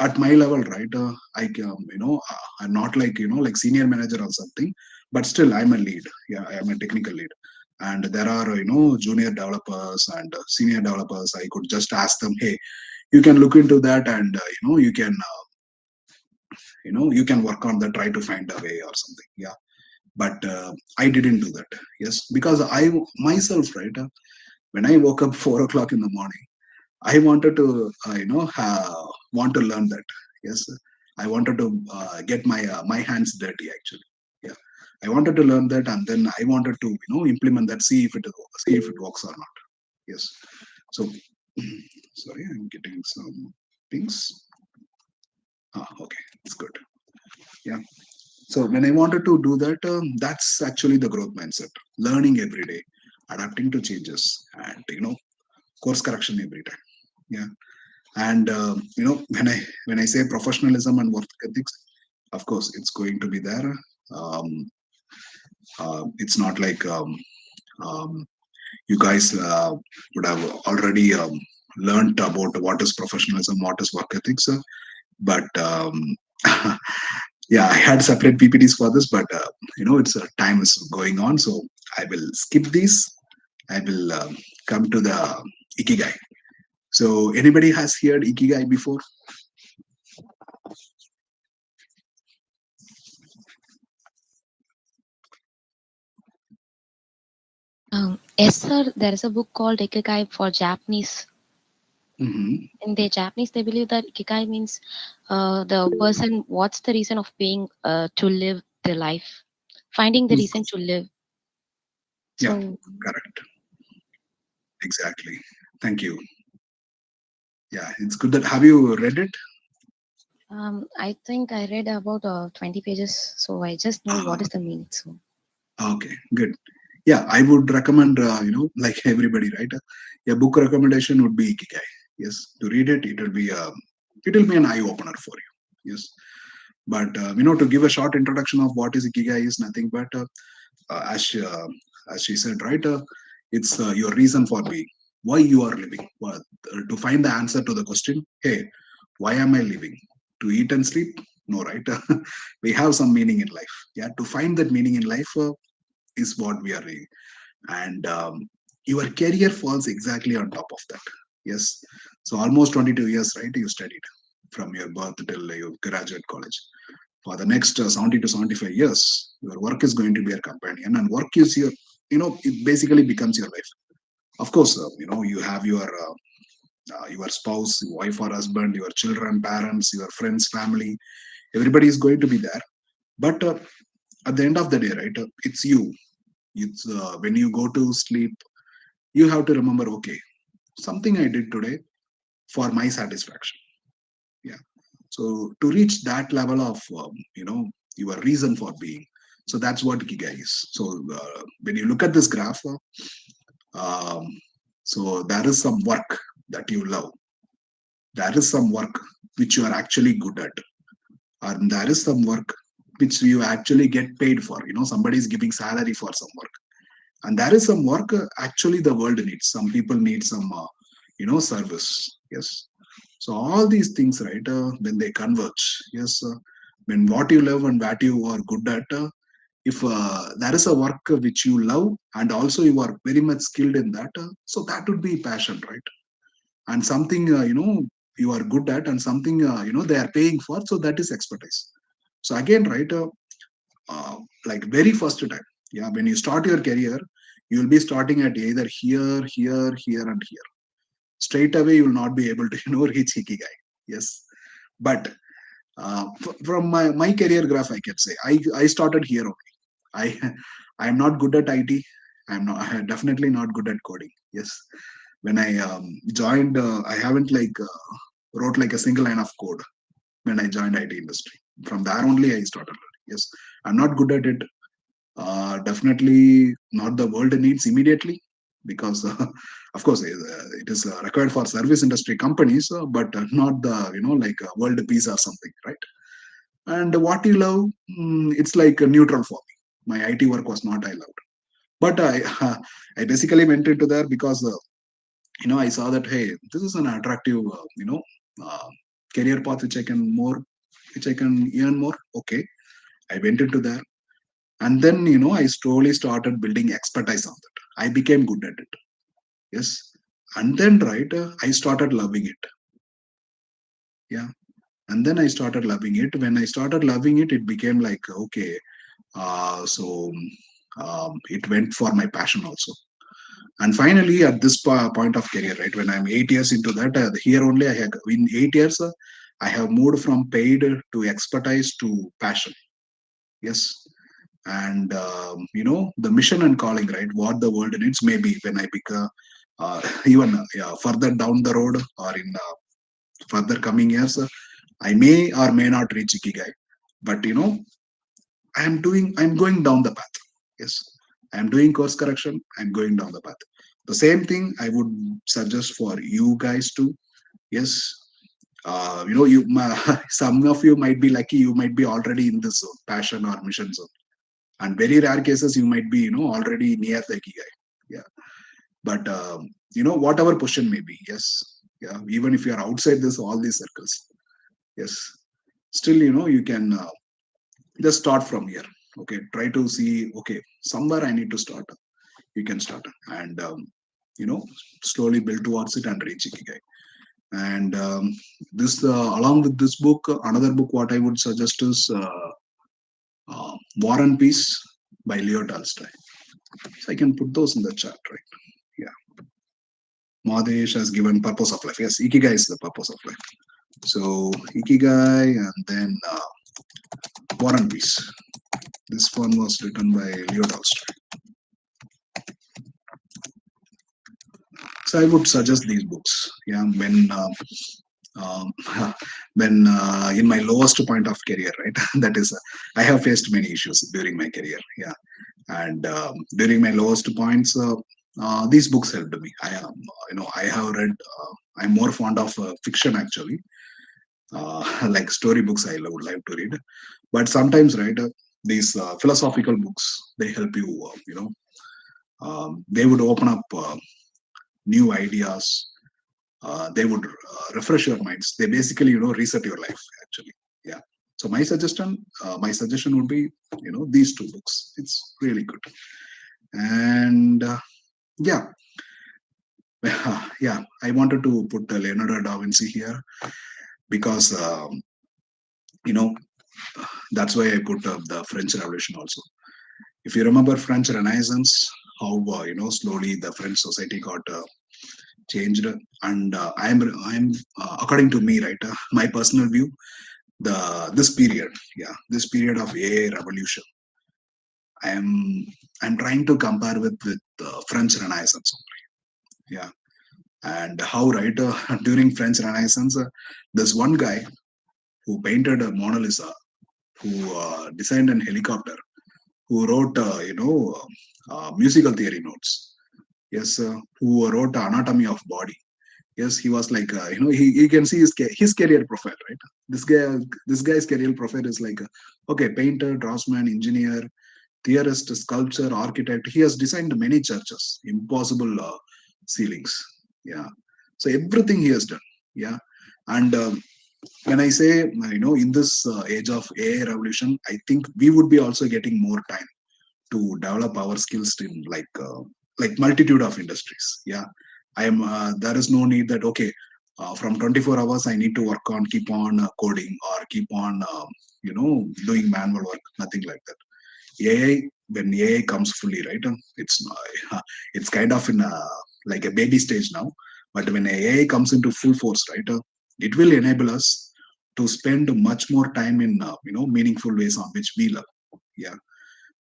at my level, right, I'm not like like senior manager or something, but still I'm a lead. Yeah, I am a technical lead. And there are junior developers and senior developers. I could just ask them, hey, you can look into that, and you can work on that, try to find a way or something. Yeah, but I didn't do that. Yes, because I myself, right, when I woke up 4 o'clock in the morning, I wanted to want to learn that. Yes, I wanted to get my hands dirty, actually. Yeah, I wanted to learn that, and then I wanted to implement that, see if it works or not. Yes. So sorry, I'm getting some things. Okay, it's good. Yeah. So when I wanted to do that, that's actually the growth mindset. Learning every day, adapting to changes, and course correction every time. Yeah. And when I say professionalism and work ethics, of course it's going to be there. Um, it's not like um, you guys would have already learned about what is professionalism, what is work ethics, but yeah, I had separate PPTs for this, but it's time is going on, so I will skip these. I will come to the ikigai. So anybody has heard ikigai before? Yes, sir. There is a book called Ikigai for Japanese. Hmm. In the Japanese, they believe that Ikigai means the person. What's the reason of being to live their life? Finding the reason to live. Yeah, So correct. Exactly. Thank you. Yeah, it's good that have you read it? I think I read about 20 pages, so I just know what Ah, is the meaning. So okay, good. Yeah, I would recommend, like everybody, right? A book recommendation would be Ikigai. Yes, to read it, it will be an eye opener for you. Yes, but to give a short introduction of what is Ikigai is nothing but uh, as she, uh, as she said, right? It's your reason for being, why you are living. To find the answer to the question, hey, why am I living? To eat and sleep? No, right? We have some meaning in life. Yeah, to find that meaning in life is what we are doing, and your career falls exactly on top of that. Yes, so almost 22 years, right? You studied from your birth till you graduate college. For the next 70 to 75 years, your work is going to be your companion, and work is your, it basically becomes your life. Of course, you have your spouse, wife or husband, your children, parents, your friends, family. Everybody is going to be there, but at the end of the day, right? It's you. It's when you go to sleep, you have to remember, okay, something I did today for my satisfaction. Yeah. So to reach that level of your reason for being, so that's what ikigai is. So when you look at this graph, um, so there is some work that you love, there is some work which you are actually good at, and there is some work which you actually get paid for. Somebody is giving salary for some work, and there is some work actually the world needs. Some people need some service. Yes. So all these things, right, when they converge, yes, when what you love and what you are good at, if there is a work which you love and also you are very much skilled in that, so that would be passion, right? And something you are good at, and something they are paying for, so that is expertise. So again, right, like very first time, yeah, when you start your career, you will be starting at either here, here, and here. Straight away you will not be able to reach ikigai. Yes, but from my career graph, I can say I started here only. I I am not good at IT. I'm not definitely not good at coding. Yes, when I joined, I haven't like wrote like a single line of code when I joined IT industry. From there only I started learning. Yes, I'm not good at it. Definitely not the world needs immediately, because of course it is required for service industry companies, but not the like world peace or something, right? And what you love, it's like neutral for me. My IT work was not I loved, but I I basically went into there because I saw that, hey, this is an attractive uh, career path which I can earn more. Okay, I went into there, and then I slowly started building expertise on that. I became good at it. Yes, and then, right, I started loving it. Yeah, and then I started loving it. When I started loving it, it became like, okay, so it went for my passion also. And finally, at this point of career, right, when I'm 8 years into that, here only I have in 8 years, I have moved from paid to expertise to passion. Yes. And the mission and calling, right, what the world needs, maybe when I become even yeah, further down the road, or in further coming years, I may or may not reach ikigai, but I'm going down the path. Yes, I'm doing course correction, I'm going down the path. The same thing I would suggest for you guys too. Yes, some of you might be lucky, you might be already in this zone, passion or mission zone, and very rare cases you might be already near the ikigai. Yeah, but whatever position may be, yes, yeah, even if you are outside this all these circles, yes, still you can just start from here. Okay, try to see, okay, somewhere I need to start. You can start, and you know slowly build towards it and reach ikigai. And this along with this book, another book what I would suggest is War and Peace by Leo Tolstoy. So I can put those in the chat, right? Yeah. Madesh has given purpose of life. Yes, ikigai is the purpose of life. So ikigai, and then War and Peace. This one was written by Leo Tolstoy. So I would suggest these books. Yeah, um, when in my lowest point of career, right? That is, I have faced many issues during my career. Yeah, and during my lowest points, these books helped me. I am, I have read. I'm more fond of fiction actually, like storybooks. I would like to read, but sometimes, right, these philosophical books they help you. They would open up new ideas. They would refresh your minds. They basically, reset your life actually. Yeah. So my suggestion would be, these two books. It's really good. And yeah, yeah. I wanted to put Leonardo da Vinci here because you know that's why I put the French Revolution also. If you remember French Renaissance, how slowly the French society got changed, and I'm according to me, right, my personal view, this period, yeah, this period of AI revolution, I'm I'm trying to compare with French Renaissance, yeah, and how, right, during French Renaissance, there's one guy who painted a Mona Lisa, who designed an helicopter, who wrote musical theory notes, yes, who wrote anatomy of body. Yes, he was like, he can see his career profile, right? This guy's career profile is like, okay, painter, draftsman, engineer, theorist, sculptor, architect. He has designed many churches, impossible ceilings. Yeah, so everything he has done. Yeah, and when I say, in this age of AI revolution, I think we would be also getting more time to develop our skills in like multitude of industries. Yeah, I am. There is no need that, okay, from 24 hours I need to work on keep on coding or keep on doing manual work. Nothing like that. AI, when AI comes fully, right, it's it's kind of in a like a baby stage now. But when AI comes into full force, right, it will enable us to spend much more time in meaningful ways on which we love. Yeah,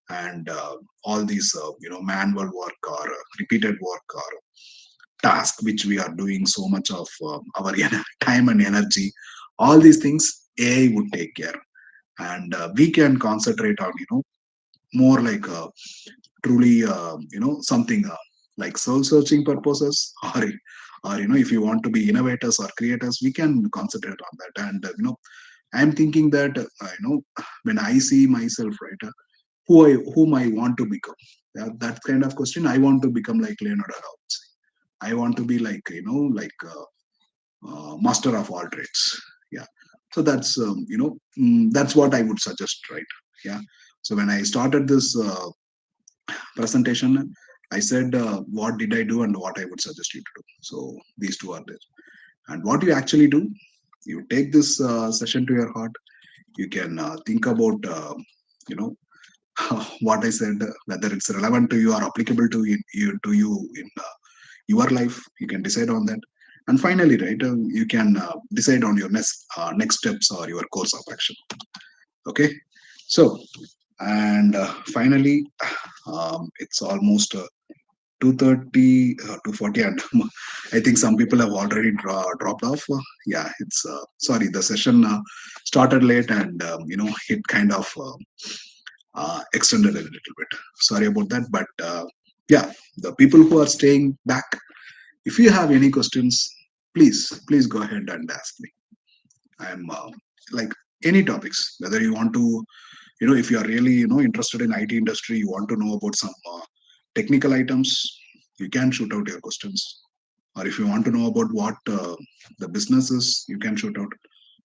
and all these manual work or repeated work or task which we are doing so much of our time and energy, all these things AI would take care, and we can concentrate on more like truly something like soul searching purposes, or if you want to be innovators or creators, we can concentrate on that. And I'm thinking that when I see myself, right, whom I want to become. That kind of question. I want to become like Leonardo da Vinci. I want to be like like master of all trades. Yeah. So that's that's what I would suggest, right? Yeah. So when I started this presentation, I said what did I do and what I would suggest you to do. So these two are there. And what you actually do, you take this session to your heart. You can think about you know what I said, whether it's relevant to you or applicable to you in your life. You can decide on that, and finally, right, you can decide on your next steps or your course of action. Okay, so and finally, it's almost 2:30, 2:40, and I think some people have already dropped off. Yeah, it's sorry, the session started late, and it kind of extended a little bit. Sorry about that, but yeah, the people who are staying back, if you have any questions, please go ahead and ask me. I'm like any topics, whether you want to, if you are really interested in IT industry, you want to know about some technical items, you can shoot out your questions. Or if you want to know about what the business is, you can shoot out.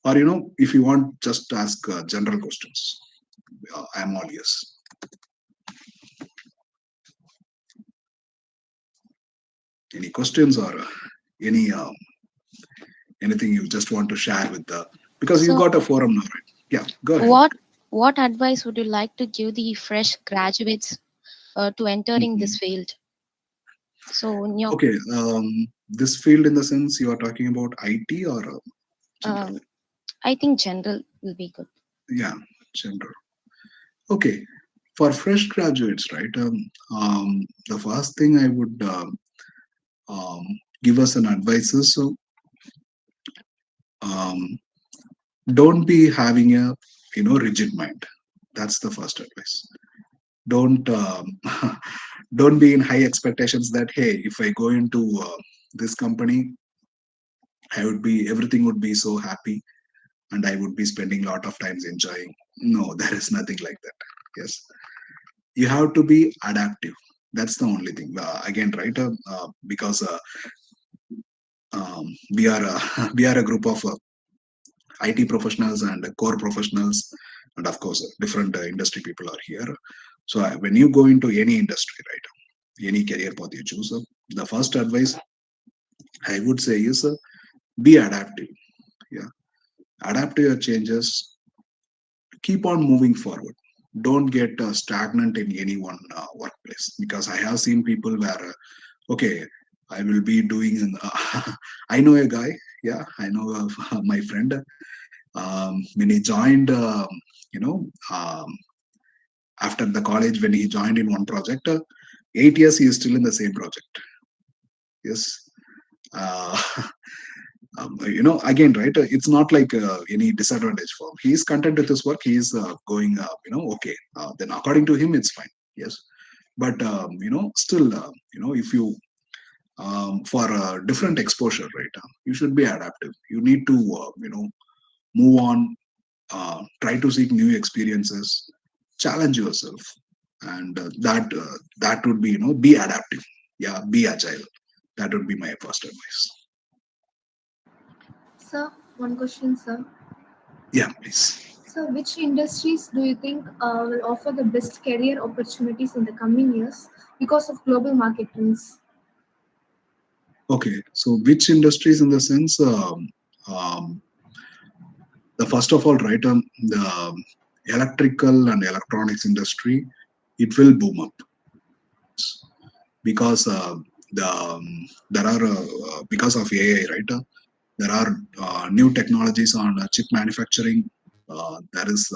Or if you want just ask general questions, I'm all yes. Any questions or any anything you just want to share with the, because you So, got a forum now, right? Yeah, go ahead. what advice would you like to give the fresh graduates to entering this Mhm. field? So, in your, Okay, this field in the sense you are talking about IT or general? um, I think general will be good. Yeah, general. Okay, for fresh graduates, right? The first thing I would um, give us an advice is um, don't be having a rigid mind. That's the first advice. Don't don't be in high expectations that hey, if I go into this company, I would be everything would be so happy and I would be spending a lot of times enjoying. No, there is nothing like that. Yes, you have to be adaptive. That's the only thing. Again, right? Because we are we are a group of IT professionals and core professionals, and of course, different industry people are here. So when you go into any industry, right, any career path you choose, the first advice I would say is be adaptive. Yeah, adapt to your changes. Keep on moving forward. Don't get stagnant in any one workplace, because I have seen people where okay, I will be doing I know a guy, yeah, I know my friend, when he joined you know um, after the college, when he joined in one project, 8 years he is still in the same project. Yes. uh, again, right, it's not like any disadvantage for him. He is content with his work. He is going okay, then according to him it's fine. Yes. But still, if you for different exposure, right, you should be adaptive. You need to move on, try to seek new experiences, challenge yourself, and that would be, be adaptive. Yeah, be agile. That would be my first advice. Sir, one question, sir. Yeah, please. So, which industries do you think will offer the best career opportunities in the coming years because of global market trends? Okay, so which industries in the sense, um, the first of all, right, the electrical and electronics industry, it will boom up because there are because of AI, right? There are new technologies on chip manufacturing. There is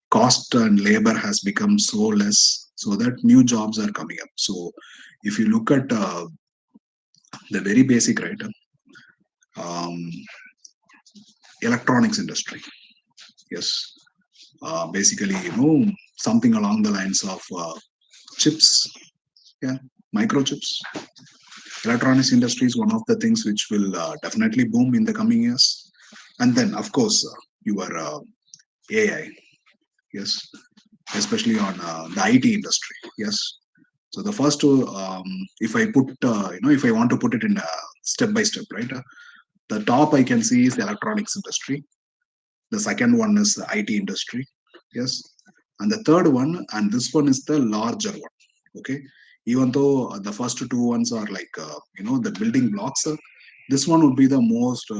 cost and labor has become so less, so that new jobs are coming up. So if you look at the very basic, right, um, electronics industry, yes, basically, something along the lines of chips, yeah, microchips. Electronics industry is one of the things which will definitely boom in the coming years. And then, of course, your AI, yes, especially on the IT industry, yes. So the first two, if I put, if I want to put it in step by step, right? The top I can see is the electronics industry. The second one is the IT industry, yes, and the third one, and this one is the larger one. Okay, even though the first two ones are like the building blocks, this one would be the most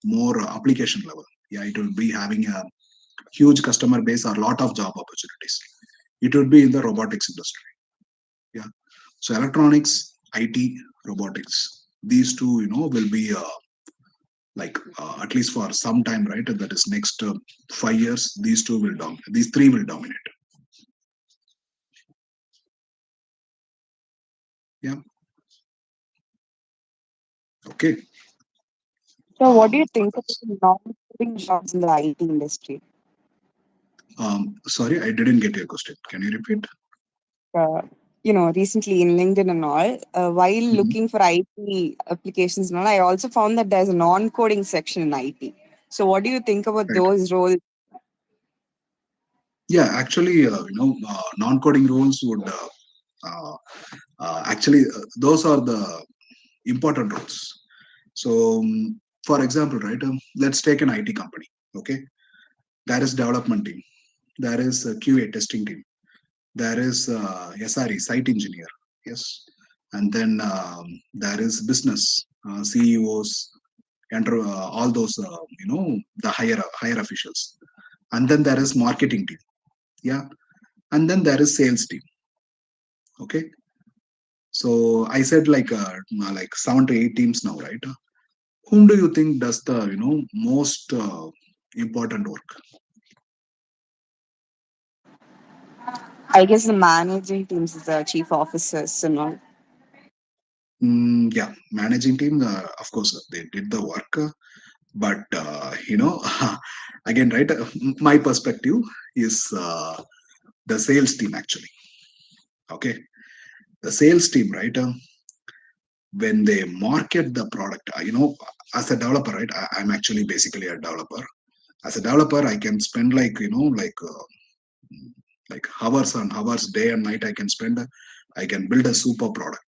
more application level. Yeah, it will be having a huge customer base or lot of job opportunities. It would be in the robotics industry. Yeah, so electronics, IT, robotics, these two will be at least for some time, right? That is next 5 years. These two will dominate. These three will dominate. Yeah. Okay. So, what do you For think about this. the non-coding jobs in the IT industry? Sorry, I didn't get your question. Can you repeat? Uh, Recently in LinkedIn and all, while Mhm. looking for IT applications and all, I also found that there's a non-coding section in IT. So, what do you think about Right. those roles? Yeah, actually, non-coding roles would uh, actually those are the important roles. So, for example, right, let's take an IT company. Okay, there is development team, there is a QA testing team, there is SRE site engineer. Yes. And then there is business, CEOs, all those the higher officials. And then there is marketing team. Yeah. And then there is sales team. Okay. So I said like 7 to 8 teams now, right? Whom do you think does the most important work? I guess the managing teams is the chief officers and all. Yeah, managing team, of course, they did the work, but again, right? My perspective is the sales team actually. Okay, the sales team, right? When they market the product, as a developer, right? I'm actually basically a developer. As a developer, I can spend like hours and hours, day and night. I can spend. I can build a super product.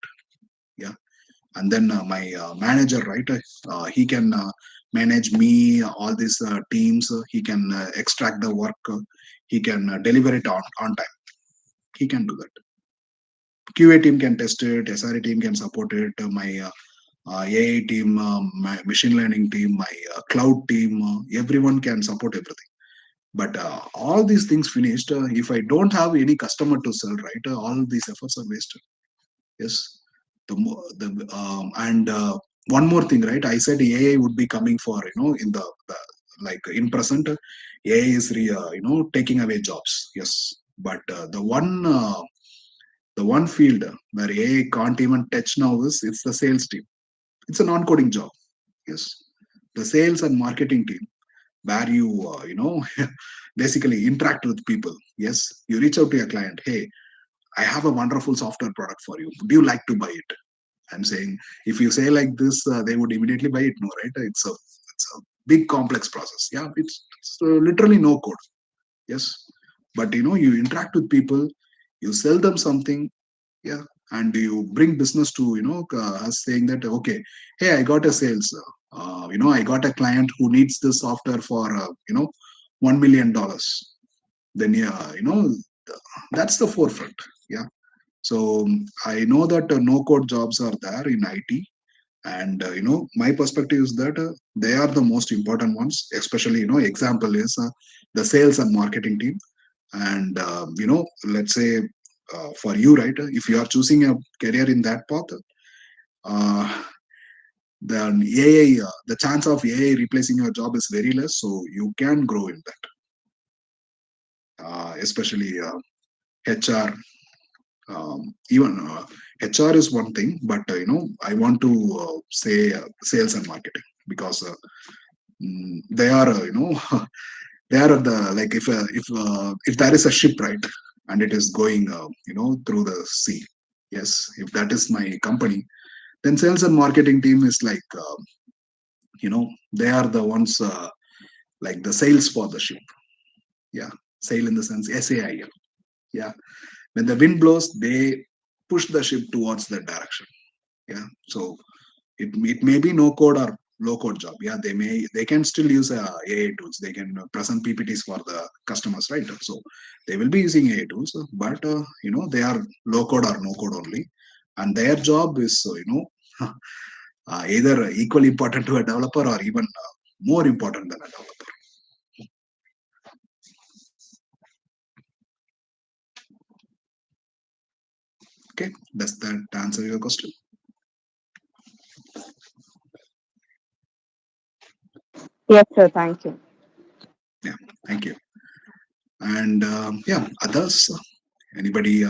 Yeah. And then my manager, right, he can manage me, all these teams. He can extract the work. He can deliver it on time. He can do that. QA team can test it. SRE team can support it. My AI team, my machine learning team, my cloud team, everyone can support everything. But all these things finished, if I don't have any customer to sell, right, all these efforts are wasted. Yes. And one more thing, right? I said AI would be coming for in the like in present, AI is taking away jobs. Yes. But the one field where AI can't even touch now is it's the sales team. It's a non-coding job. Yes. The sales and marketing team, where you basically interact with people. Yes. You reach out to your client. Hey, I have a wonderful software product for you. Would you like to buy it? I'm saying, if you say like this, they would immediately buy it. No, right? It's a big complex process. Yeah, it's literally no code. Yes, but you interact with people, you sell them something. Yeah, and you bring business to us saying that okay, hey, I got a sales. I got a client who needs this software for $1 million. Then yeah, that's the forefront. Yeah. So I know that no code jobs are there in IT, and my perspective is that they are the most important ones. Especially example is the sales and marketing team. And let's say for you, right? If you are choosing a career in that path, uh, then AI, the chance of AI replacing your job is very less. So you can grow in that, especially HR. Even HR is one thing, but I want to say sales and marketing, because they are they are the, like, if there is a ship, right, and it is going through the sea. Yes, if that is my company, then sales and marketing team is like they are the ones, like the sales for the ship. Yeah, sail in the sense SAIL. Yeah, when the wind blows, they push the ship towards that direction. Yeah, so it may be no code or low code job. Yeah, they can still use AI tools. They can present PPTs for the customers, right? So they will be using AI tools, but they are low code or no code only, and their job is either equally important to a developer or even more important than a developer. Okay, does that answer your question? Yes, sir. Thank you. Yeah, thank you. And yeah, others, anybody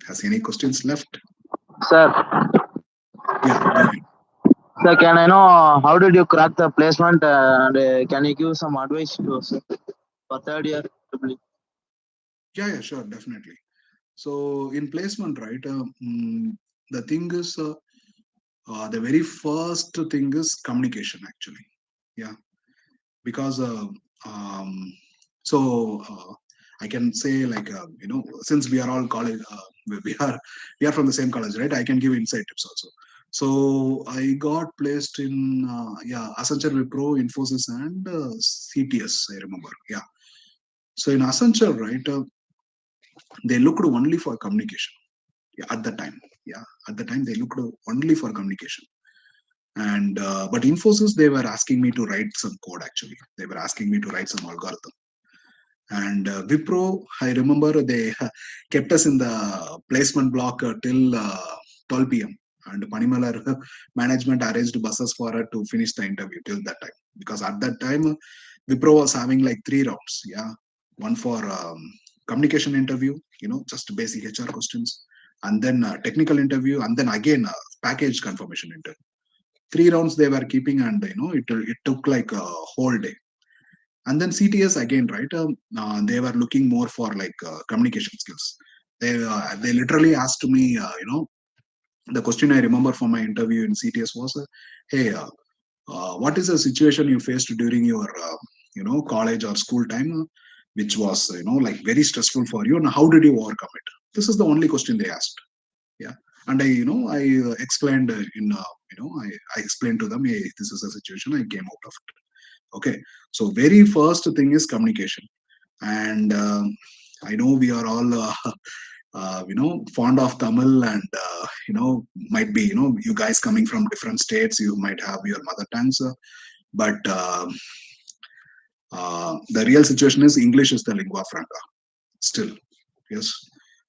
has any questions left? Sir, Yeah, go ahead. sir, can I know how did you crack the placement and can you give some advice to us for third year? Yeah, sure, definitely. So in placement, right, the thing is, the very first thing is communication, actually. Yeah, because um, so I can say, like, since we are all college, we are from the same college, right? I can give insight tips also. So I got placed in Accenture, Wipro, Infosys, and CTS. I remember. Yeah. So in Accenture, right, they looked only for communication, yeah, at the time. Yeah, at the time they looked only for communication. And but Infosys, they were asking me to write some code. Actually, they were asking me to write some algorithm. And Wipro, I remember they kept us in the placement block till 12 p.m. And Panimalar management arranged buses for her to finish the interview till that time. Because at that time, Wipro was having like 3 rounds. Yeah, one for communication interview, just basic HR questions, and then technical interview, and then again package confirmation interview. 3 rounds they were keeping, and it took like a whole day. And then CTS again, right? They were looking more for like communication skills. They literally asked me, the question I remember from my interview in CTS was, hey, what is the situation you faced during your college or school time, which was like very stressful for you, and how did you overcome it? This is the only question they asked. Yeah. And I explained I explained to them, hey, this is a situation I came out of it. Okay, so very first thing is communication. And I know we are all fond of Tamil, and might be you guys coming from different states, you might have your mother tongues, but the real situation is English is the lingua franca still. Yes.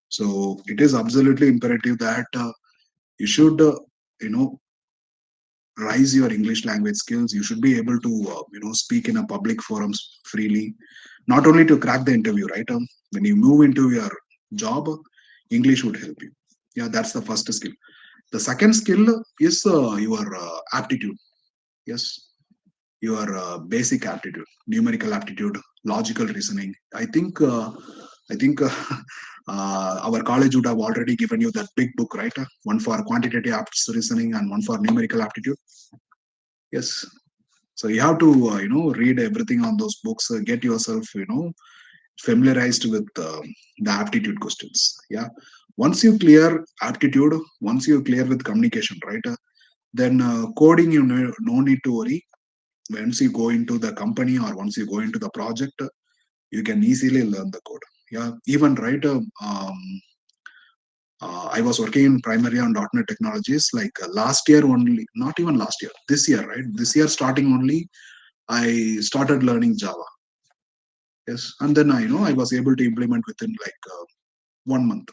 So it is absolutely imperative that you should you know rise your English language skills. You should be able to speak in a public forums freely, not only to crack the interview, right? When you move into your job, English would help you. Yeah, that's the first skill. The second skill is your aptitude. Yes, your basic aptitude, numerical aptitude, logical reasoning. I think our college would have already given you that big book, right? One for quantitative reasoning and one for numerical aptitude. Yes. So you have to read everything on those books, get yourself familiarized with the aptitude questions. Yeah. Once you clear aptitude, once you clear with communication, right? Then coding, you know, no need to worry. Once you go into the company or once you go into the project, you can easily learn the code. Yeah. Even right. I was working in primary on .NET technologies like last year only, not even last year, this year, right? This year starting only, I started learning Java. Yes, and then I was able to implement within like 1 month.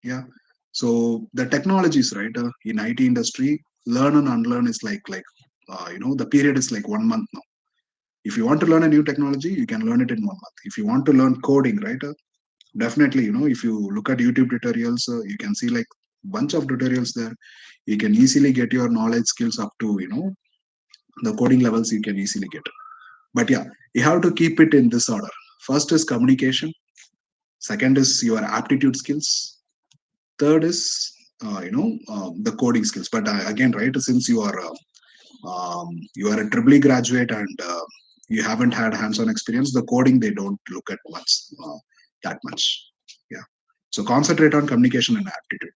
Yeah, so the technologies, right, in IT industry, learn and unlearn is the period is like 1 month now. If you want to learn a new technology, you can learn it in 1 month. If you want to learn coding, right, definitely, if you look at YouTube tutorials, you can see like bunch of tutorials there. You can easily get your knowledge skills up to the coding levels. You can easily get. But yeah, you have to keep it in this order. First is communication. Second is your aptitude skills. Third is the coding skills. But again, right, since you are a triple E graduate and you haven't had hands-on experience, the coding they don't look at much that much. Yeah. So concentrate on communication and aptitude.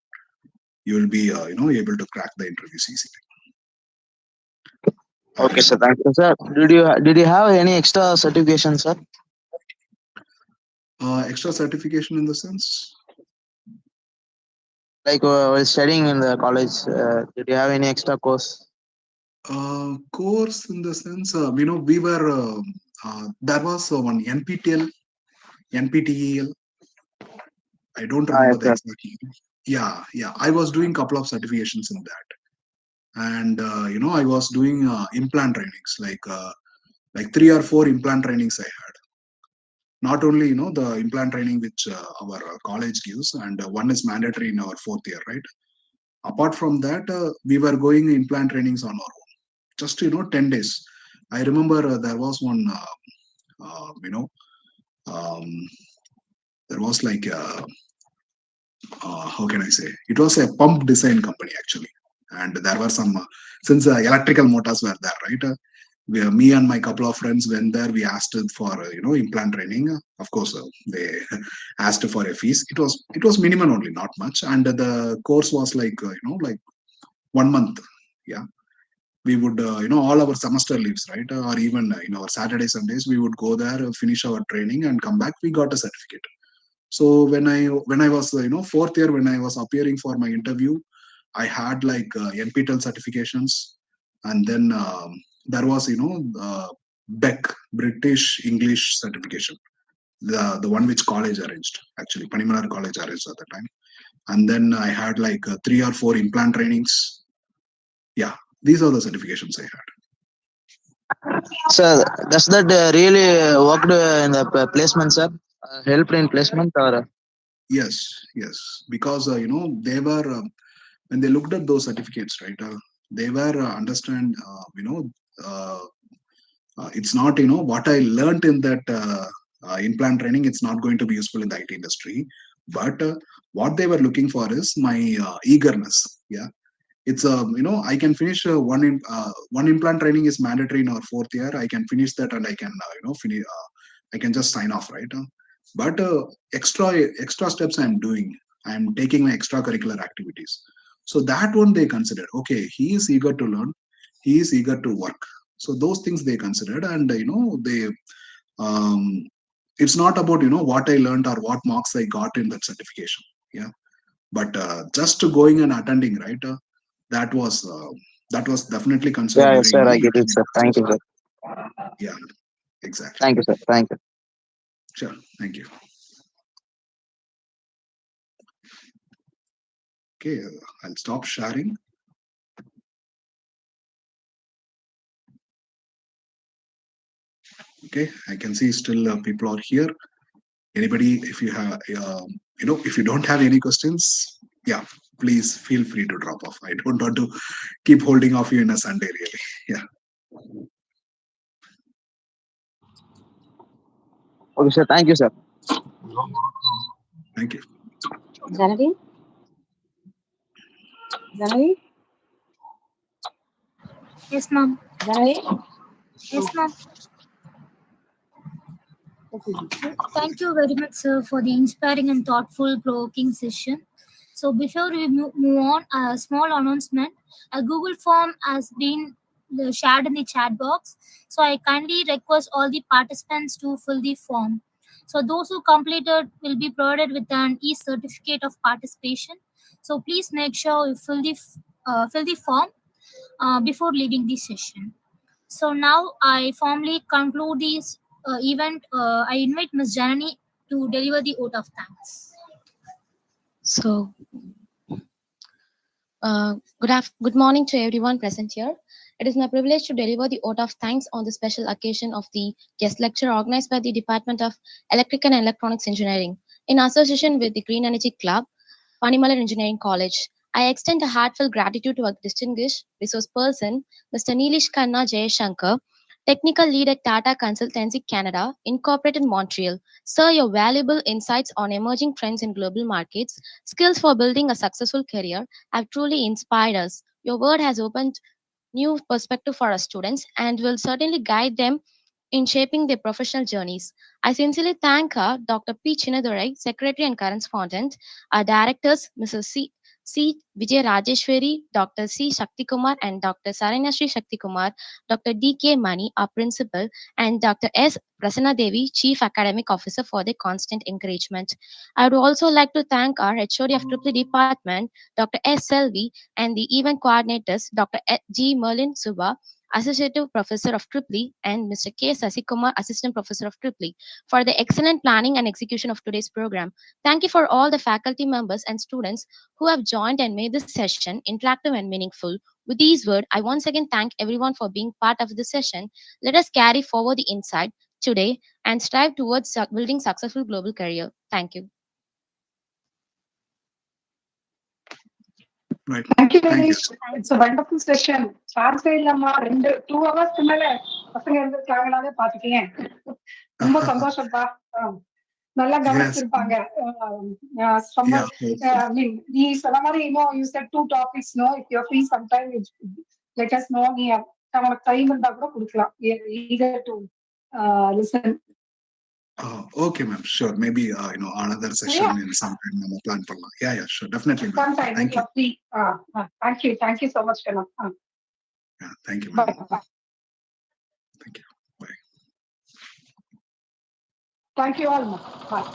You will be able to crack the interviews easily. Okay, sir. And Thank you, sir. Did you have any extra certification, sir? extra certification in the sense. Like while studying in the college, did you have any extra course? Course in the sense, we were there was one NPTEL. I don't Ah, remember yes, the sir. exact name. Yeah, yeah. I was doing couple of certifications in that, and I was doing implant trainings, like 3 or 4 implant trainings I had. Not only the implant training which our college gives, and one is mandatory in our 4th year, right? Apart from that, we were going implant trainings on our own. Just 10 days. I remember there was one. You know, um, there was like how can I say? It was a pump design company actually, and there were some since electrical motors were there, right? Me and my couple of friends went there. We asked for implant training. Of course, they asked for a fees. It was minimal only, not much, and the course was like like 1 month. Yeah, we would all our semester leaves, right, or even our Saturday Sundays, we would go there, finish our training, and come back. We got a certificate. So when I was fourth year, when I was appearing for my interview, I had like NPTEL certifications, and then there was BEC, British English certification, the one which college arranged, actually Panimalar college arranged at the time. And then I had like 3 or 4 implant trainings. Yeah, these are the certifications I had. Sir, does that really worked in the placement, sir? Helped in placement or? Yes, because they were when they looked at those certificates, right? They were understand uh, it's not what I learned in that implant training. It's not going to be useful in the IT industry, but what they were looking for is my eagerness. Yeah, it's I can finish one implant training is mandatory in our fourth year. I can finish that, and I can finish. I can just sign off, right? But extra steps I'm doing. I'm taking my extracurricular activities. So that one they considered. Okay, he is eager to learn. He is eager to work. So those things they considered, and they. Um, it's not about what I learned or what marks I got in that certification. Yeah, but just going and attending, right? That was definitely considered Yeah, yes, very sir. I get it, sir. Thank you, sir. yeah, exactly. Thank you, sir. Thank you. Sure, thank you. Okay, I'll stop sharing. Okay, I can see still people are here. Anybody, if you have if you don't have any questions, yeah, please feel free to drop off. I don't want to keep holding off you in a Sunday, really. Yeah. Okay, sir. Thank you, sir. Thank you. Janadi? Janadi? Yes, ma'am. Janadi? Yes, ma'am. Okay. So thank you very much, sir, for the inspiring and thoughtful, provoking session. So before we move on, a small announcement. A Google form has been shared in the chat box. So I kindly request all the participants to fill the form. So those who completed will be provided with an e-certificate of participation. So please make sure you fill the form before leaving the session. So now I formally conclude this event. I invite Ms. Janani to deliver the vote of thanks. So, good morning to everyone present here. It is my privilege to deliver the vote of thanks on the special occasion of the guest lecture organized by the Department of Electrical and Electronics Engineering in association with the Green Energy Club, Panimalar Engineering College. I extend a heartfelt gratitude to our distinguished resource person, Mr. Neelish Khanna Jayashankar, Technical Lead at Tata Consultancy Canada, Incorporated Montreal. Sir, your valuable insights on emerging trends in global markets, skills for building a successful career have truly inspired us. Your word has opened new perspective for our students and will certainly guide them in shaping their professional journeys. I sincerely thank Dr. P. Chinadurai, Secretary and Correspondent, our directors, Mrs. C. Vijay Rajeshwari, Dr. C. Shakti Kumar, and Dr. Saranyashri Shakti Kumar, Dr. D. K. Mani, our principal, and Dr. S. Prasanna Devi, Chief Academic Officer, for their constant encouragement. I would also like to thank our HOD of Triple Department, Dr. S. Selvi, and the event coordinators, Dr. G. Merlin Suba, Associate Professor of Triply, and Mr. K. Sasikumar, Assistant Professor of Triply, for the excellent planning and execution of today's program. Thank you for all the faculty members and students who have joined and made this session interactive and meaningful. With these words, I once again thank everyone for being part of the session. Let us carry forward the insight today and strive towards building successful global career. Thank you. Right. Thank you, Thank you. Ganesh. It's a wonderful session. Chance இல்லம்மா 2 hours மேல பசங்க இருந்திருக்காங்கனாலே பாத்துக்கீங்க. ரொம்ப சந்தோஷம்ப்பா. நல்லா Yes. கவனிச்சிருப்பாங்க. Some, Yeah. I mean, நீ சொன்ன மாதிரி, you said 2 topics, no? If you're free sometime, let us know. நீ நமக்கு டைம் இருந்தா கூட கொடுக்கலாம். Eager to listen. Okay, ma'am. Sure. Maybe another session Yeah. in some time. Plan பண்ணலாம். Yeah, sure. Definitely, ma'am. Sometime, Thank you. free. Thank you so much, Kanna. Yeah, thank you, ma'am. Bye. Thank you. Bye. Thank you all, ma'am. Bye.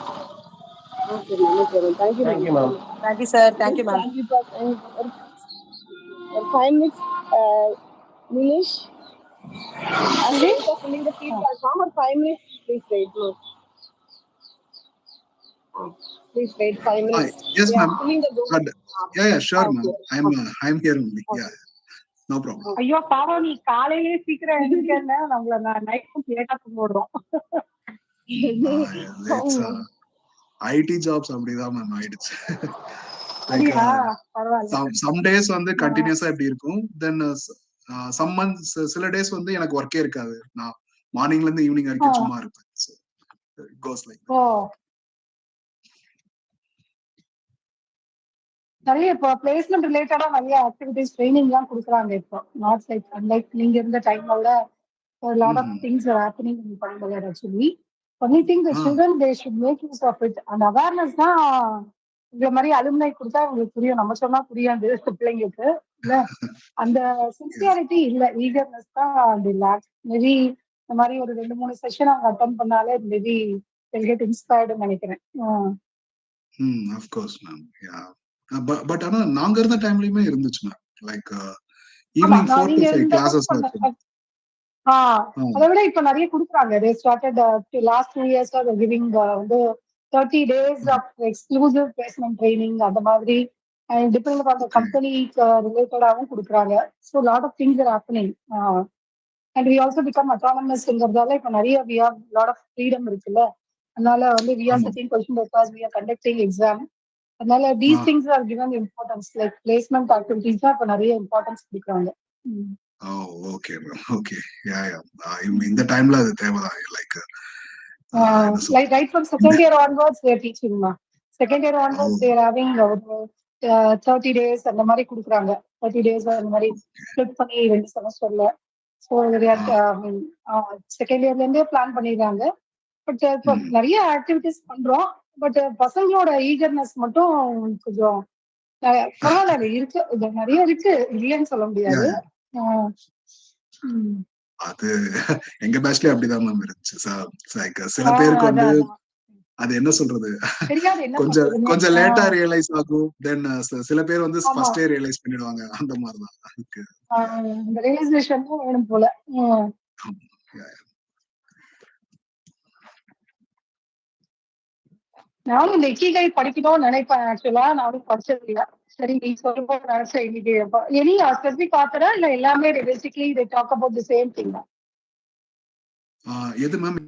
Okay, ma'am. Okay, ma'am. Thank you, Thank ma'am. you, ma'am. Thank you, sir. Thank you, Just ma'am. thank you, for 5 minutes. Nilesh, as the Nilesh? wait of filling the feedback form, or 5 minutes, please wait. No, please wait 5 minutes. Yes, We are ma'am. filling the Google And form. yeah, sure, ma'am. Okay. I'm here only. Yeah, Okay. no problem. ஐயோ பாவம், நீ காலையிலேயே சீக்கிரம் எழுந்திருக்கேன்னா நம்மள நைட்டும் லேட்டா போடுறோம். It's IT jobs அப்படிதான் மேம் ஆயிடுச்சு. லைக் அப்படியா? பரவாயில்ல. some days வந்து கண்டினியூஸா இப்படி இருக்கும். தென் some months சில டேஸ் வந்து எனக்கு ஒர்க்கே இருக்காது. நான் மார்னிங்ல இருந்து ஈவினிங் வரைக்கும் சும்மா இருப்பேன். It goes like that. ஓ, நிறைய இப்போ பிளேஸ்மெண்ட் ரிலேட்டடா நிறைய ஆக்டிவிட்டிஸ் ட்ரைனிங் எல்லாம் கொடுக்குறாங்க இப்போ. நாட் லைக் அன்லைக் நீங்க இருந்த டைம்ல விட a lot of things are happening in Panimalar actually. Only thing the children they should make use of it. And awareness தான் இந்த மாதிரி அலுமினை கொடுத்தா உங்களுக்கு புரியும். நம்ம சொன்னா புரியாது பிள்ளைங்களுக்கு இல்ல. அந்த சின்சியாரிட்டி இல்ல, ஈகர்னஸ் தான் அந்த லேக். மேபி இந்த மாதிரி ஒரு 2-3 செஷன் அவங்க அட்டன் பண்ணாலே மேபி they'll get inspired நினைக்கிறேன். of course ma'am. Yeah. But ஆனா நாங்க இருந்த டைம்லயுமே இருந்துச்சு ma'am. Like evening 4 to 5 classes இருக்கும். அதை விட இப்ப நிறைய கொடுக்குறாங்க. they started last 2 years are giving வந்து 30 days of exclusive placement training அந்த மாதிரி டிபெண்ட் ஆன் த கம்பெனிக்கு ரிலேட்டடாகவும் கொடுக்குறாங்க. So lot of things are happening. And we also become அட்டானமஸ்ங்கிறதால இப்போ நிறைய we have lot of freedom இருக்குல்ல. அதனால வந்து we are setting question papers, we are conducting exam. அதனால these things are given importance. Like placement activities தான் இப்போ நிறைய இம்பார்ட்டன்ஸ் கொடுக்குறாங்க. Okay ma'am. ஓகே. யா இந்த டைம்ல அது தேவைதான். Like like right from second year onwards they are teaching ma. Second year onwards they are having 30 days அந்த மாதிரி கொடுக்குறாங்க. 30 days அந்த மாதிரி ஸ்பிளிட் பண்ணி 2 செமஸ்டர்ல. ஸோ செகண்ட் இயர்ல இருந்தே பிளான் பண்ணிடுறாங்க. பட் இப்போ நிறைய ஆக்டிவிட்டிஸ் பண்றோம். பட் பசங்களோட ஈகர்னஸ் மட்டும் கொஞ்சம் பரவாயில்ல இருக்கு. இது நிறைய இருக்கு, இல்லைன்னு சொல்ல முடியாது. அது எங்க பேட்ச்லயே அப்படிதான் மேம் இருந்துச்சு. சில பேருக்கு வந்து அது என்ன சொல்றது, கொஞ்சம் லேட்டா ரியலைஸ் ஆகும். தென் சில பேர் வந்து ஃபர்ஸ்டே ரியலைஸ் பண்ணிடுவாங்க. அந்த மாதிரிதான் அதுக்கு ரியலைசேஷன் வேணும் போல. நானும் இந்த இக்கிகை படிக்கணும்னு நினைப்பேன். ஆக்சுவலா நானும் படிச்சது இல்ல. சரி நீ சொல்லும்போது நினைச்சேன் இன்னைக்கு. எனி ஸ்பெசிபிக் ஆத்தரா இல்ல எல்லாமே basically they talk about the same thing? எது மேம்?